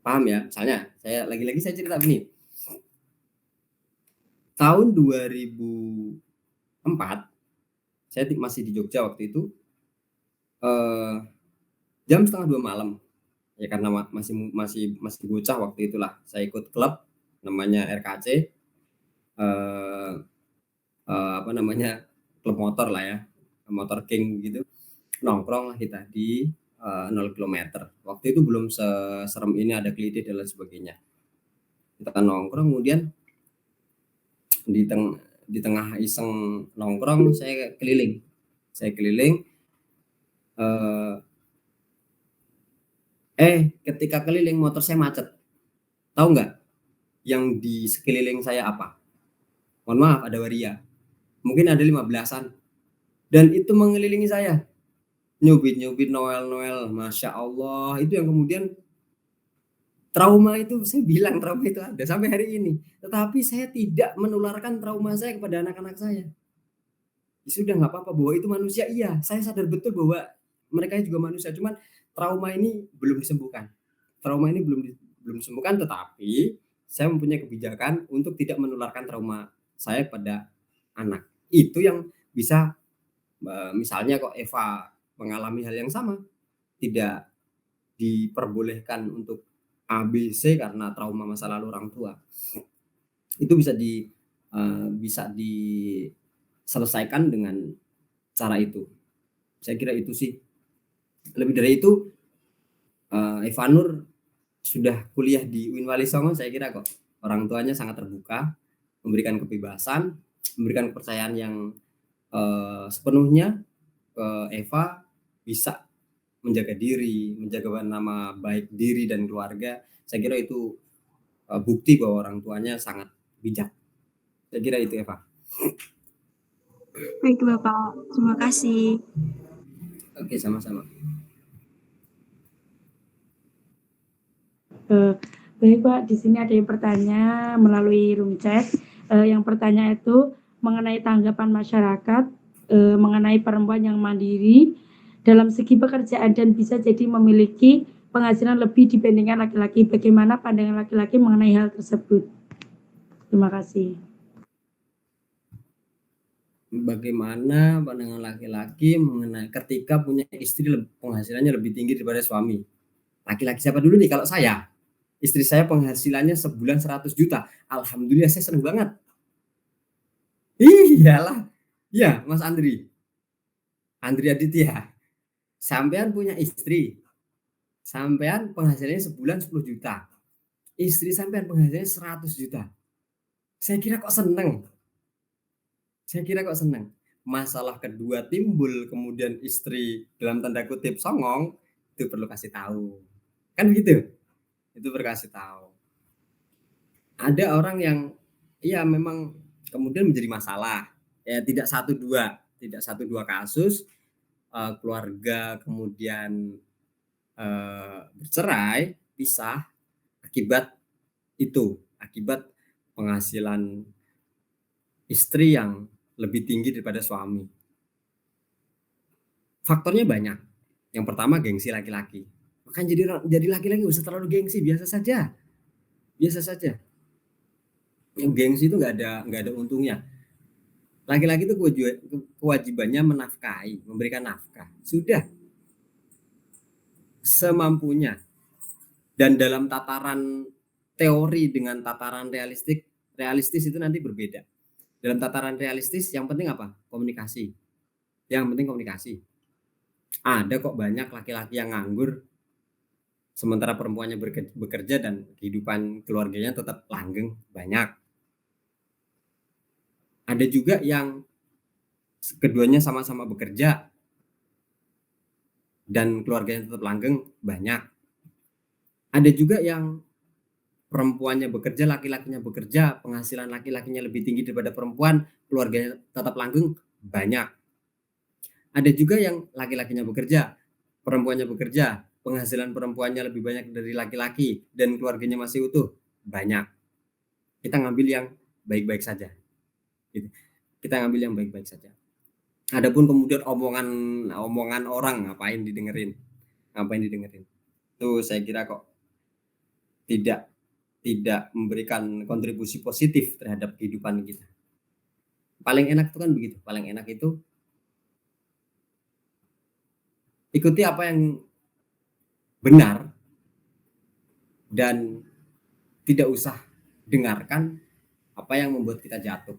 Paham ya? Misalnya, saya cerita begini. Tahun 2004, saya masih di Jogja waktu itu, jam 1:30 malam. Ya karena masih bocah waktu itulah. Saya ikut klub namanya RKC. Apa namanya? Klub motor lah ya. Motor King gitu. Nongkrong lah kita di 0 km. Waktu itu belum serem ini, ada kelitih dan lain sebagainya. Kita nongkrong, kemudian di tengah iseng nongkrong saya keliling. Ketika keliling motor saya macet. Tahu nggak yang di sekeliling saya apa? Mohon maaf, ada waria. Mungkin ada 15-an. Dan itu mengelilingi saya. Nyubit Noel, Masya Allah. Itu yang kemudian trauma itu, saya bilang trauma itu ada sampai hari ini. Tetapi saya tidak menularkan trauma saya kepada anak-anak saya. Ya sudah, nggak apa-apa, bahwa itu manusia. Iya, saya sadar betul bahwa mereka juga manusia. Cuman trauma ini belum disembuhkan. Tetapi saya mempunyai kebijakan untuk tidak menularkan trauma saya pada anak. Itu yang bisa, misalnya kok Eva mengalami hal yang sama, tidak diperbolehkan untuk ABC karena trauma masa lalu orang tua. Itu bisa diselesaikan dengan cara itu. Saya kira itu sih. Lebih dari itu, Eva Nur sudah kuliah di UIN Wali Songo, saya kira kok orang tuanya sangat terbuka, memberikan kebebasan, memberikan kepercayaan yang sepenuhnya ke Eva bisa menjaga diri, menjaga nama baik diri dan keluarga. Saya kira itu bukti bahwa orang tuanya sangat bijak. Saya kira itu, Eva. Baik, Bapak. Terima kasih. Oke, sama-sama. Baik Pak, di sini ada yang bertanya melalui room chat. Yang bertanya itu mengenai tanggapan masyarakat mengenai perempuan yang mandiri dalam segi pekerjaan dan bisa jadi memiliki penghasilan lebih dibandingkan laki-laki. Bagaimana pandangan laki-laki mengenai hal tersebut? Terima kasih. Bagaimana pandangan laki-laki mengenai ketika punya istri penghasilannya lebih tinggi daripada suami? Laki-laki siapa dulu nih? Kalau saya, istri saya penghasilannya sebulan 100 juta. Alhamdulillah, saya seneng banget. Iyalah. Ya, Mas Andri Aditya. Sampean punya istri. Sampean penghasilannya sebulan 10 juta. Istri sampean penghasilannya 100 juta. Saya kira kok seneng. masalah kedua timbul, kemudian istri dalam tanda kutip songong, itu perlu kasih tahu. Kan begitu? Itu perlu kasih tahu. Ada orang yang ya memang kemudian menjadi masalah. Ya tidak satu dua kasus keluarga kemudian bercerai, pisah akibat penghasilan istri yang lebih tinggi daripada suami. Faktornya banyak. Yang pertama gengsi laki-laki. Makanya jadi laki-laki nggak usah terlalu gengsi, biasa saja. Yang gengsi itu nggak ada untungnya. Laki-laki itu kewajibannya menafkahi, memberikan nafkah. Sudah semampunya. Dan dalam tataran teori dengan tataran realistis itu nanti berbeda. Dalam tataran realistis yang penting apa? Komunikasi. Yang penting komunikasi. Ada kok banyak laki-laki yang nganggur sementara perempuannya bekerja dan kehidupan keluarganya tetap langgeng, banyak. Ada juga yang keduanya sama-sama bekerja dan keluarganya tetap langgeng, banyak. Ada juga yang perempuannya bekerja, laki-lakinya bekerja, penghasilan laki-lakinya lebih tinggi daripada perempuan, keluarganya tetap langgeng, banyak. Ada juga yang laki-lakinya bekerja, perempuannya bekerja, penghasilan perempuannya lebih banyak dari laki-laki dan keluarganya masih utuh, banyak. Kita ngambil yang baik-baik saja. Kita ngambil yang baik-baik saja. Adapun kemudian omongan orang ngapain didengerin? Itu saya kira kok tidak memberikan kontribusi positif terhadap kehidupan kita. Paling enak itu kan begitu. Paling enak itu ikuti apa yang benar dan tidak usah dengarkan apa yang membuat kita jatuh.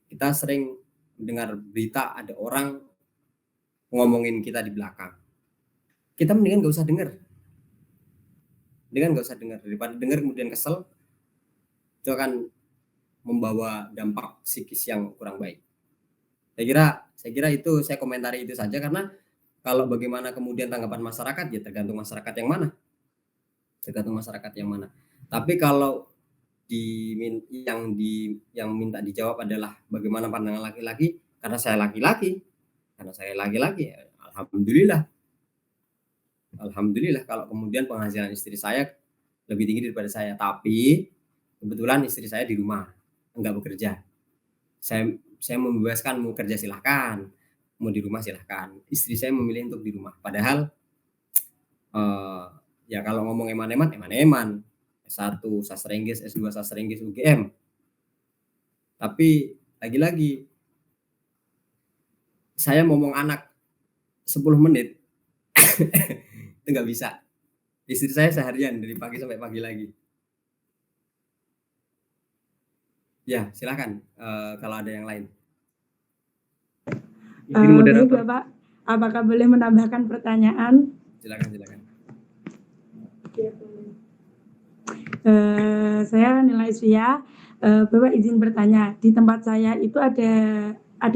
Kita sering mendengar berita ada orang ngomongin kita di belakang. Kita mendingan gak usah dengar. Daripada dengar kemudian kesel, itu akan membawa dampak psikis yang kurang baik. Saya kira itu saya komentari itu saja, karena kalau bagaimana kemudian tanggapan masyarakat ya tergantung masyarakat yang mana. Tapi kalau yang minta dijawab adalah bagaimana pandangan laki-laki, karena saya laki-laki alhamdulillah kalau kemudian penghasilan istri saya lebih tinggi daripada saya, tapi kebetulan istri saya di rumah enggak bekerja. Saya membebaskan, mau kerja silahkan, mau di rumah silahkan. Istri saya memilih untuk di rumah, padahal ya kalau ngomong eman-eman S1 sastra Inggris, S2 sastra Inggris UGM. Tapi lagi-lagi saya ngomong anak 10 menit itu nggak bisa. Istri saya seharian dari pagi sampai pagi lagi. Ya, silakan kalau ada yang lain. Baik Bapak, apakah boleh menambahkan pertanyaan? Silakan. Saya Nila Isfia. Bapak izin bertanya, di tempat saya itu ada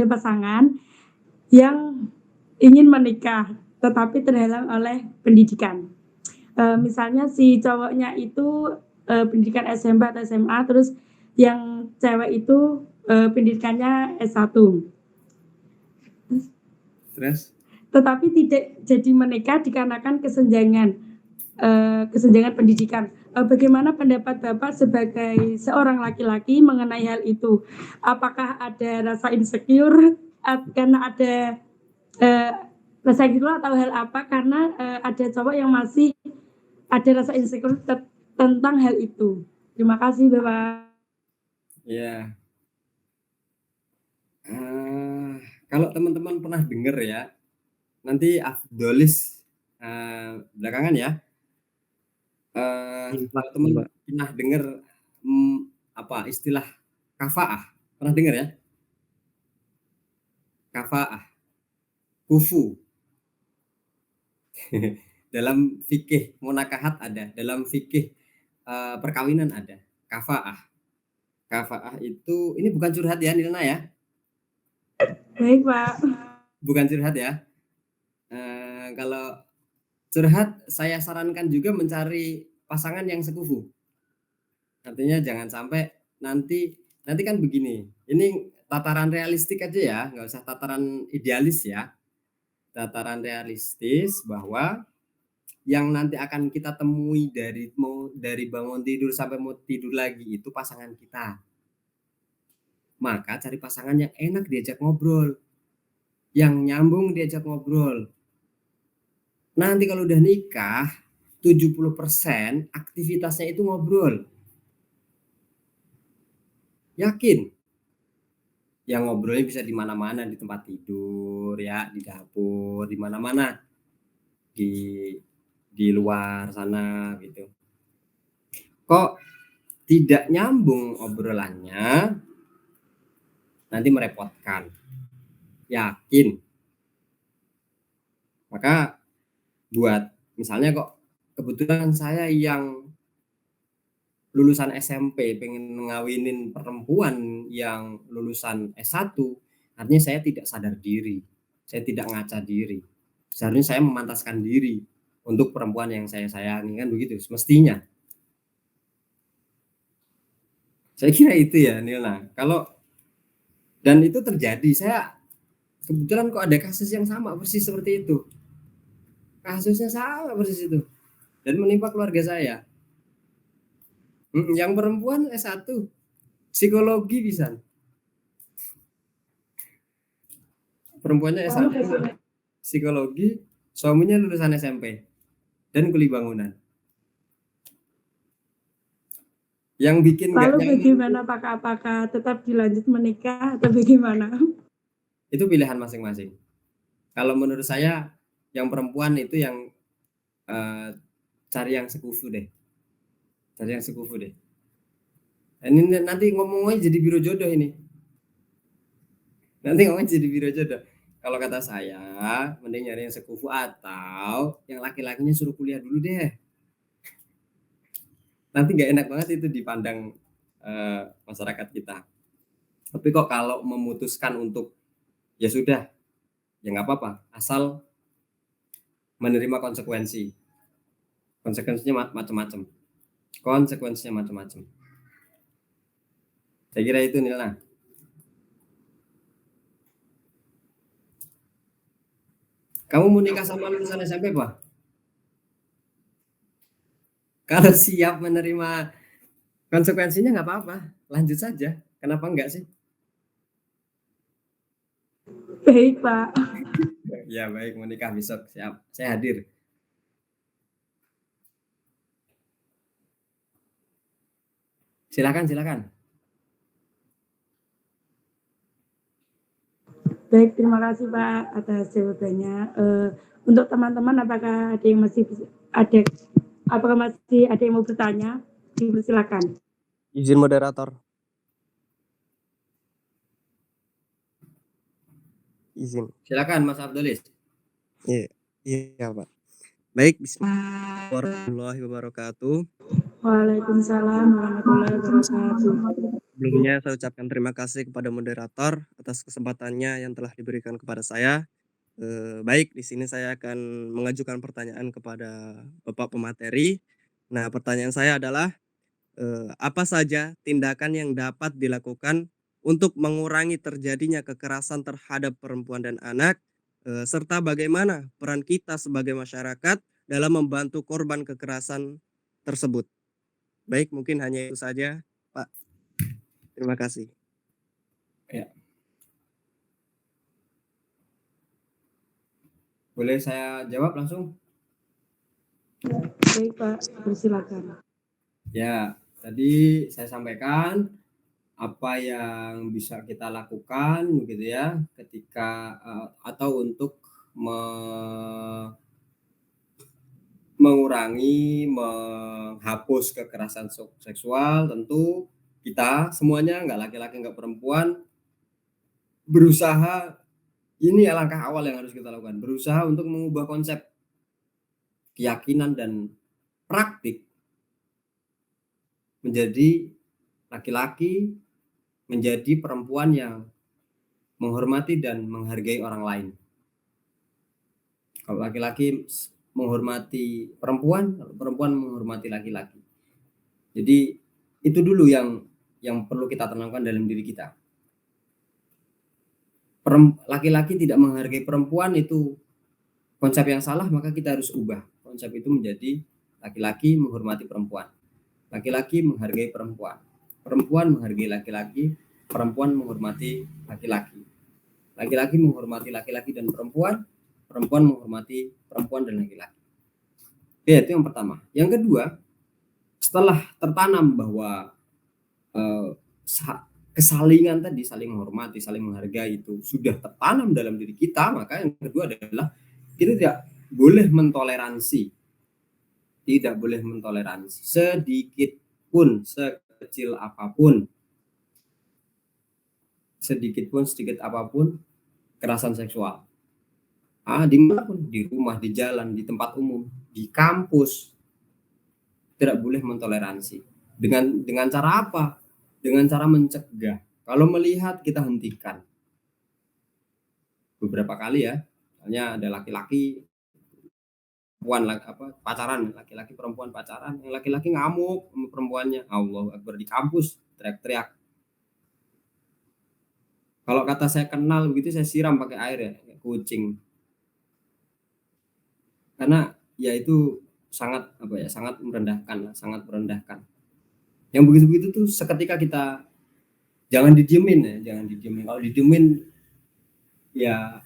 pasangan yang ingin menikah tetapi terhalang oleh pendidikan. Misalnya si cowoknya itu pendidikan SMP atau SMA, terus yang cewek itu pendidikannya S1. Terus? Tetapi tidak jadi menikah dikarenakan kesenjangan pendidikan. Bagaimana pendapat Bapak sebagai seorang laki-laki mengenai hal itu? Apakah ada rasa insecure karena ada rasa insecure atau hal apa? Karena ada cowok yang masih ada rasa insecure tentang hal itu. Terima kasih Bapak. Ya. Kalau teman-teman pernah dengar ya, nanti Afdolis belakangan ya. Kalau teman pernah dengar apa istilah kafaah, pernah dengar ya? Kafaah, kufu. Dalam fikih munakahat ada, dalam fikih perkawinan ada kafaah. Kafaah itu, ini bukan curhat ya Nilna ya. Baik, Pak. Bukan curhat ya. Kalau curhat saya sarankan juga mencari pasangan yang sekufu. Artinya jangan sampai nanti kan begini, ini tataran realistik aja ya, nggak usah tataran idealis ya. Tataran realistis bahwa yang nanti akan kita temui dari bangun tidur sampai mau tidur lagi itu pasangan kita. Maka cari pasangan yang enak diajak ngobrol, yang nyambung diajak ngobrol. Nanti kalau udah nikah, 70% aktivitasnya itu ngobrol. Yakin? Yang ngobrolnya bisa di mana-mana, di tempat tidur ya, di dapur, di mana-mana. Di luar sana gitu. Kok tidak nyambung obrolannya, nanti merepotkan. Yakin? Maka buat misalnya kok kebetulan saya yang lulusan SMP pengen ngawinin perempuan yang lulusan S1, artinya saya tidak sadar diri, saya tidak ngaca diri. Seharusnya saya memantaskan diri untuk perempuan yang saya sayangi, kan begitu semestinya. Saya kira itu ya Nilna. Dan itu terjadi, saya kebetulan kok ada kasus yang sama persis seperti itu. Kasusnya sama persis itu. Dan menimpa keluarga saya. Yang perempuan S1 psikologi bisa. Perempuannya S1 psikologi, suaminya lulusan SMP dan kuli bangunan. Yang bikin lalu bagaimana Pak? Apakah tetap dilanjut menikah atau bagaimana? Itu pilihan masing-masing. Kalau menurut saya yang perempuan itu yang cari yang sekufu deh. Cari yang sekufu deh. Ini nanti ngomongnya jadi biro jodoh ini. Nanti ngomongnya jadi biro jodoh. Kalau kata saya, mending nyari yang sekufu atau yang laki-lakinya suruh kuliah dulu deh. Nanti nggak enak banget itu dipandang masyarakat kita. Tapi kok kalau memutuskan untuk ya sudah, ya nggak apa-apa, asal menerima konsekuensi. Konsekuensinya macam-macam. Saya kira itu Nilna. Kamu mau nikah sama lulusan SMP, Pak? Kalau siap menerima konsekuensinya nggak apa-apa, lanjut saja. Kenapa enggak sih? Baik, Pak. Ya baik, mau nikah besok, siap. Saya hadir. Silakan. Baik, terima kasih Pak atas jawabannya. Untuk teman-teman, apakah ada yang masih mau bertanya? Silakan. Izin moderator. Izin. Silakan Mas Abdulis. Iya Pak. Baik, bismillahirrahmanirrahim warahmatullahi wabarakatuh. Waalaikumsalam warahmatullahi wabarakatuh. Sebelumnya saya ucapkan terima kasih kepada moderator atas kesempatannya yang telah diberikan kepada saya. Baik, di sini saya akan mengajukan pertanyaan kepada Bapak pemateri. Nah, pertanyaan saya adalah apa saja tindakan yang dapat dilakukan untuk mengurangi terjadinya kekerasan terhadap perempuan dan anak, serta bagaimana peran kita sebagai masyarakat dalam membantu korban kekerasan tersebut. Baik, mungkin hanya itu saja, Pak. Terima kasih. Ya. Boleh saya jawab langsung? Baik Pak, persilakan. Ya, tadi saya sampaikan apa yang bisa kita lakukan gitu ya ketika atau untuk mengurangi, menghapus kekerasan seksual. Tentu kita semuanya, nggak laki-laki nggak perempuan, berusaha, ini langkah awal yang harus kita lakukan, berusaha untuk mengubah konsep, keyakinan dan praktik menjadi laki-laki, menjadi perempuan yang menghormati dan menghargai orang lain. Kalau laki-laki menghormati perempuan, kalau perempuan menghormati laki-laki. Jadi itu dulu yang perlu kita tanamkan dalam diri kita. Laki-laki tidak menghargai perempuan itu konsep yang salah, maka kita harus ubah konsep itu menjadi laki-laki menghormati perempuan, laki-laki menghargai perempuan, perempuan menghargai laki-laki, perempuan menghormati laki-laki, laki-laki menghormati laki-laki dan perempuan, perempuan menghormati perempuan dan laki-laki. Oke, itu yang pertama. Yang kedua, setelah tertanam bahwa kesalingan tadi, saling menghormati, saling menghargai itu sudah tertanam dalam diri kita, maka yang kedua adalah kita tidak boleh mentoleransi, sedikit pun, sekecil apapun, sedikit apapun kekerasan seksual. Di mana pun, di rumah, di jalan, di tempat umum, di kampus, tidak boleh mentoleransi. Dengan cara apa? Dengan cara mencegah. Kalau melihat, kita hentikan. Beberapa kali ya, misalnya ada laki-laki pacaran, laki-laki perempuan pacaran, yang laki-laki ngamuk sama perempuannya, Allahu Akbar, di kampus teriak-teriak. Kalau kata saya kenal begitu, saya siram pakai air ya, kayak kucing. Karena ya itu sangat merendahkan. Yang begitu-begitu tuh seketika kita jangan didiemin. Kalau didiemin ya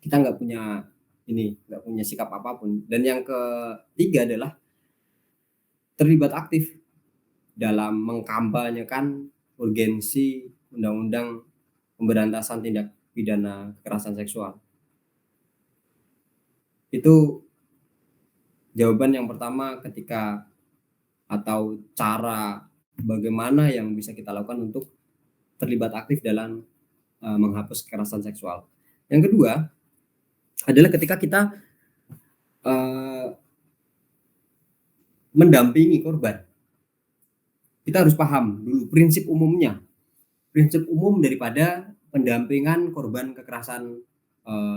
kita nggak punya sikap apapun. Dan yang ketiga adalah terlibat aktif dalam mengkampanyekan urgensi undang-undang pemberantasan tindak pidana kekerasan seksual. Itu jawaban yang pertama atau cara bagaimana yang bisa kita lakukan untuk terlibat aktif dalam menghapus kekerasan seksual. Yang kedua adalah ketika kita mendampingi korban. Kita harus paham dulu prinsip umum daripada pendampingan korban kekerasan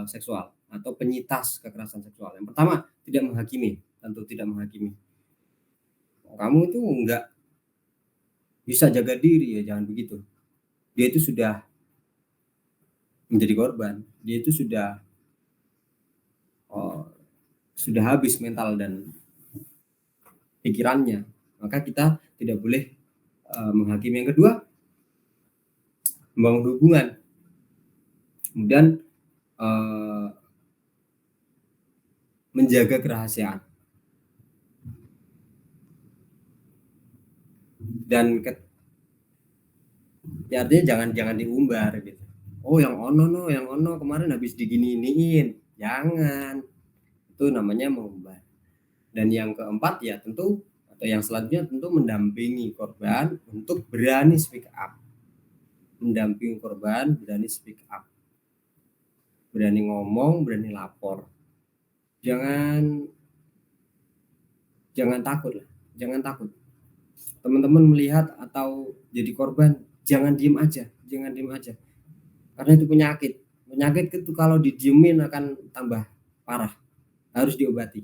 seksual atau penyintas kekerasan seksual. Yang pertama, tentu tidak menghakimi. Kamu itu enggak bisa jaga diri ya, jangan begitu. Dia itu sudah menjadi korban, dia itu sudah habis mental dan pikirannya, maka kita tidak boleh menghakimi. Yang kedua, membangun hubungan, kemudian menjaga kerahasiaan. Dan ya artinya jangan diumbar gitu. Oh yang ono kemarin habis digini-iniin, jangan. Itu namanya mengumbar. Dan yang keempat ya tentu, atau yang selanjutnya tentu mendampingi korban untuk berani speak up. Berani ngomong, berani lapor. Jangan takut. Teman-teman melihat atau jadi korban, jangan diem aja. Karena itu penyakit itu kalau didiemin akan tambah parah, harus diobati.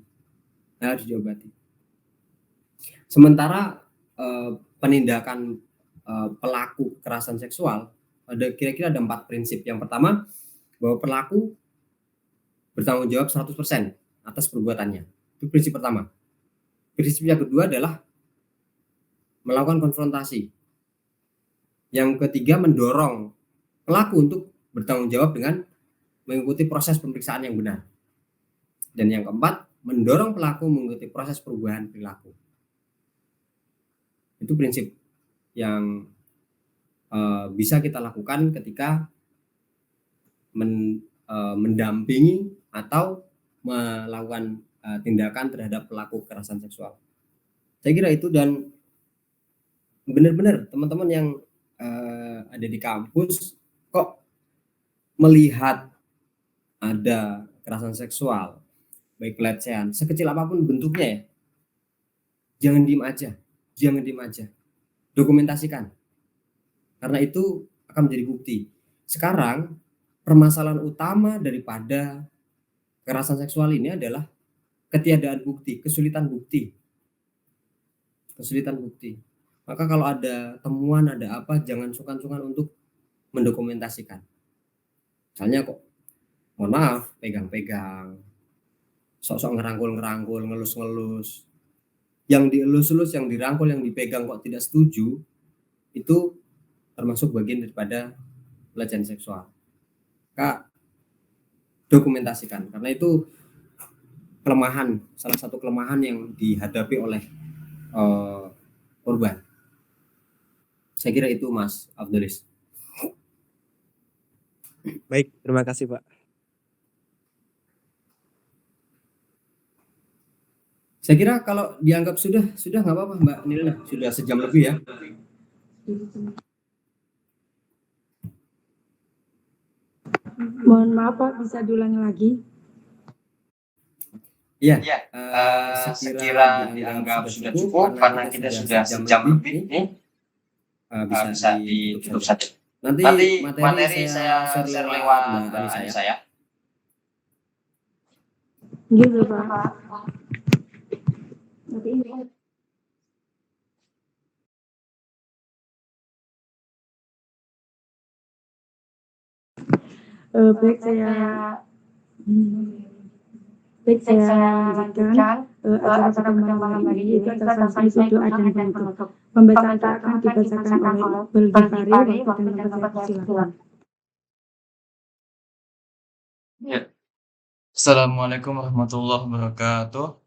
Sementara penindakan pelaku kekerasan seksual kira-kira ada 4 prinsip. Yang pertama, bahwa pelaku bertanggung jawab 100% atas perbuatannya. Itu prinsip pertama. Prinsip yang kedua adalah melakukan konfrontasi. Yang ketiga, mendorong pelaku untuk bertanggung jawab dengan mengikuti proses pemeriksaan yang benar. Dan yang keempat, mendorong pelaku mengikuti proses perubahan perilaku. Itu prinsip yang bisa kita lakukan ketika mendampingi atau melakukan tindakan terhadap pelaku kekerasan seksual. Saya kira itu. Dan benar-benar teman-teman yang ada di kampus kok melihat ada kekerasan seksual, baik pelecehan, sekecil apapun bentuknya ya, jangan diem aja, dokumentasikan, karena itu akan menjadi bukti. sekarang permasalahan utama daripada kekerasan seksual ini adalah ketiadaan bukti, kesulitan bukti. Maka kalau ada temuan, ada apa, jangan sungkan-sungkan untuk mendokumentasikan. Misalnya kok, mohon maaf, pegang-pegang, sok-sok ngerangkul-ngerangkul, ngelus-ngelus. Yang dielus-elus, yang dirangkul, yang dipegang kok tidak setuju, itu termasuk bagian daripada pelecehan seksual. Maka dokumentasikan, karena itu salah satu kelemahan yang dihadapi oleh korban. Saya kira itu Mas Abdulis. Baik, terima kasih Pak. Saya kira kalau dianggap sudah nggak apa-apa Mbak Nilna, sudah sejam lebih ya. Mohon maaf Pak, bisa diulangi lagi? Iya, sekira dianggap sudah cukup karena kita sudah sejam lebih nih, bisa ditutup saja. Nanti materi saya share lewat Mbak Anissa ya. Gitu Pak. Baik saya lanjutkan acara pada malam hari ini atas isu doa dan penutup. Pembacaan akan dibacakan oleh Baldifari, waktu dan tempat saya silakan. Ya. Assalamualaikum warahmatullahi wabarakatuh.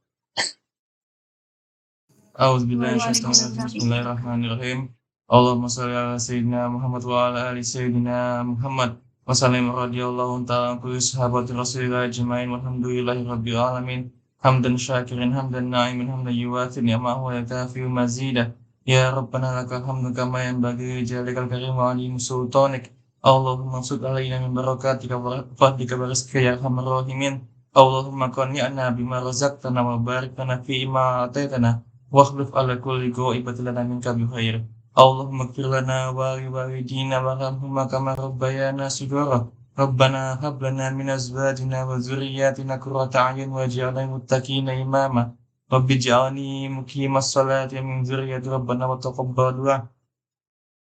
Bismillahirrahmanirrahim. Allahumma sholli ala sayyidina Muhammad wa ala ali sayyidina Muhammad. Wassalam radhiyallahu ta'ala kulli sahabati Rasulillah ajmain walhamdulillahi rabbil alamin. Hamdan syakirin hamdan na'imin hamdan yuwafi ni'amahu wa yakafi mazidah. Ya Rabbana lakal hamdu kama yanbaghi li jalikal karim wa alim sultanik. Allahumma sud alaina min barakatika wa fadlika wa rizqika ya arhamar rahimin. Allahumma qanni'na bima razaqtana wa barik lana fi ma ataitana wa akhlif ala kulli ghaibatin lana minka bi khair. Allahumma ighfir lana wa li walidina warhamhuma kama rabbayana shighara. Rabbana hab lana min azwajina wa dhurriyyatina qurrata a'yun waj'alna muttaqina imama. Rabbi ij'alni muqimas salati min dhurriyyati rabbana wa taqabbal du'a.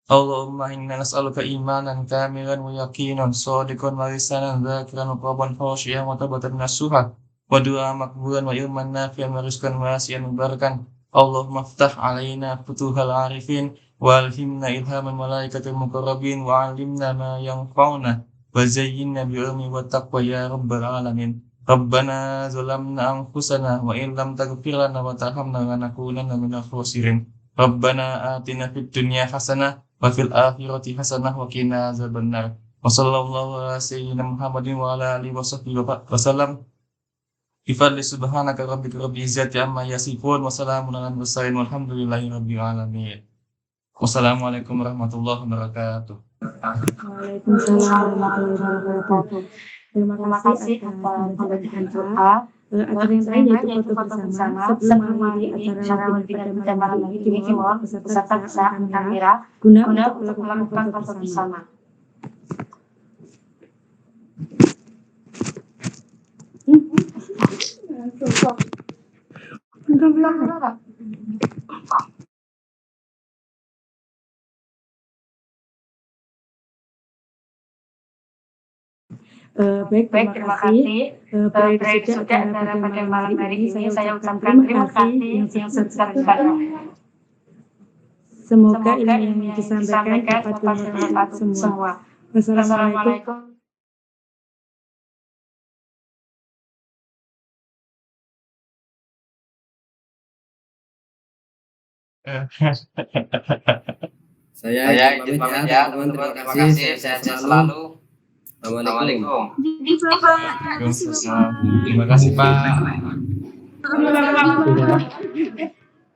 Allahumma inna nas'aluka imanan kamilan wa yaqinan shadiqan wa lisanan dzakiran wa qalban khashiyan wa tabatan nasuha wa du'a maqbulan wa ilman nafi'an wa rizqan wasi'an mubarakan. Allahumma iftah alaina futuhal arifin wa alhimna ilhamal malaikatil muqarrabin wa 'allimna ma yanfa'una wa zayyinna bil ilmi wat taqwa ya rabbal alamin. Rabbana zalamna anfusana wa in lam taghfir lana wa tarhamna lanakunanna minal khasirin. Rabbana atina fid dunya hasanah wa fil akhirati hasanah wa qina azabannar. Wa sallallahu ala sayyidina Muhammadin wa ala alihi washabbihi wasallam. Bifadli subhanaka rabbika rabbil izzati amma yasifun wa salamun alal mursalin walhamdulillahi rabbil alamin. Wassalamualaikum warahmatullahi wabarakatuh. Waalaikumsalam warahmatullahi wabarakatuh. Terima kasih atas bacaan doa. Acara yang terakhir yaitu foto bersama. Sebelum mengakhiri acara webinar pada malam hari ini, mohon peserta bisa angkat kamera guna untuk melakukan foto bersama. Baik, terima kasih. Berakhir sudah acara pada malam hari ini. Saya ucapkan terima kasih yang sebesar-besarnya. Semoga ilmu yang disampaikan dapat bermanfaat semua. Wassalamualaikum. Saya izin pamit ya teman-teman, terima kasih, sehat selalu. Assalamualaikum. Terima kasih Pak.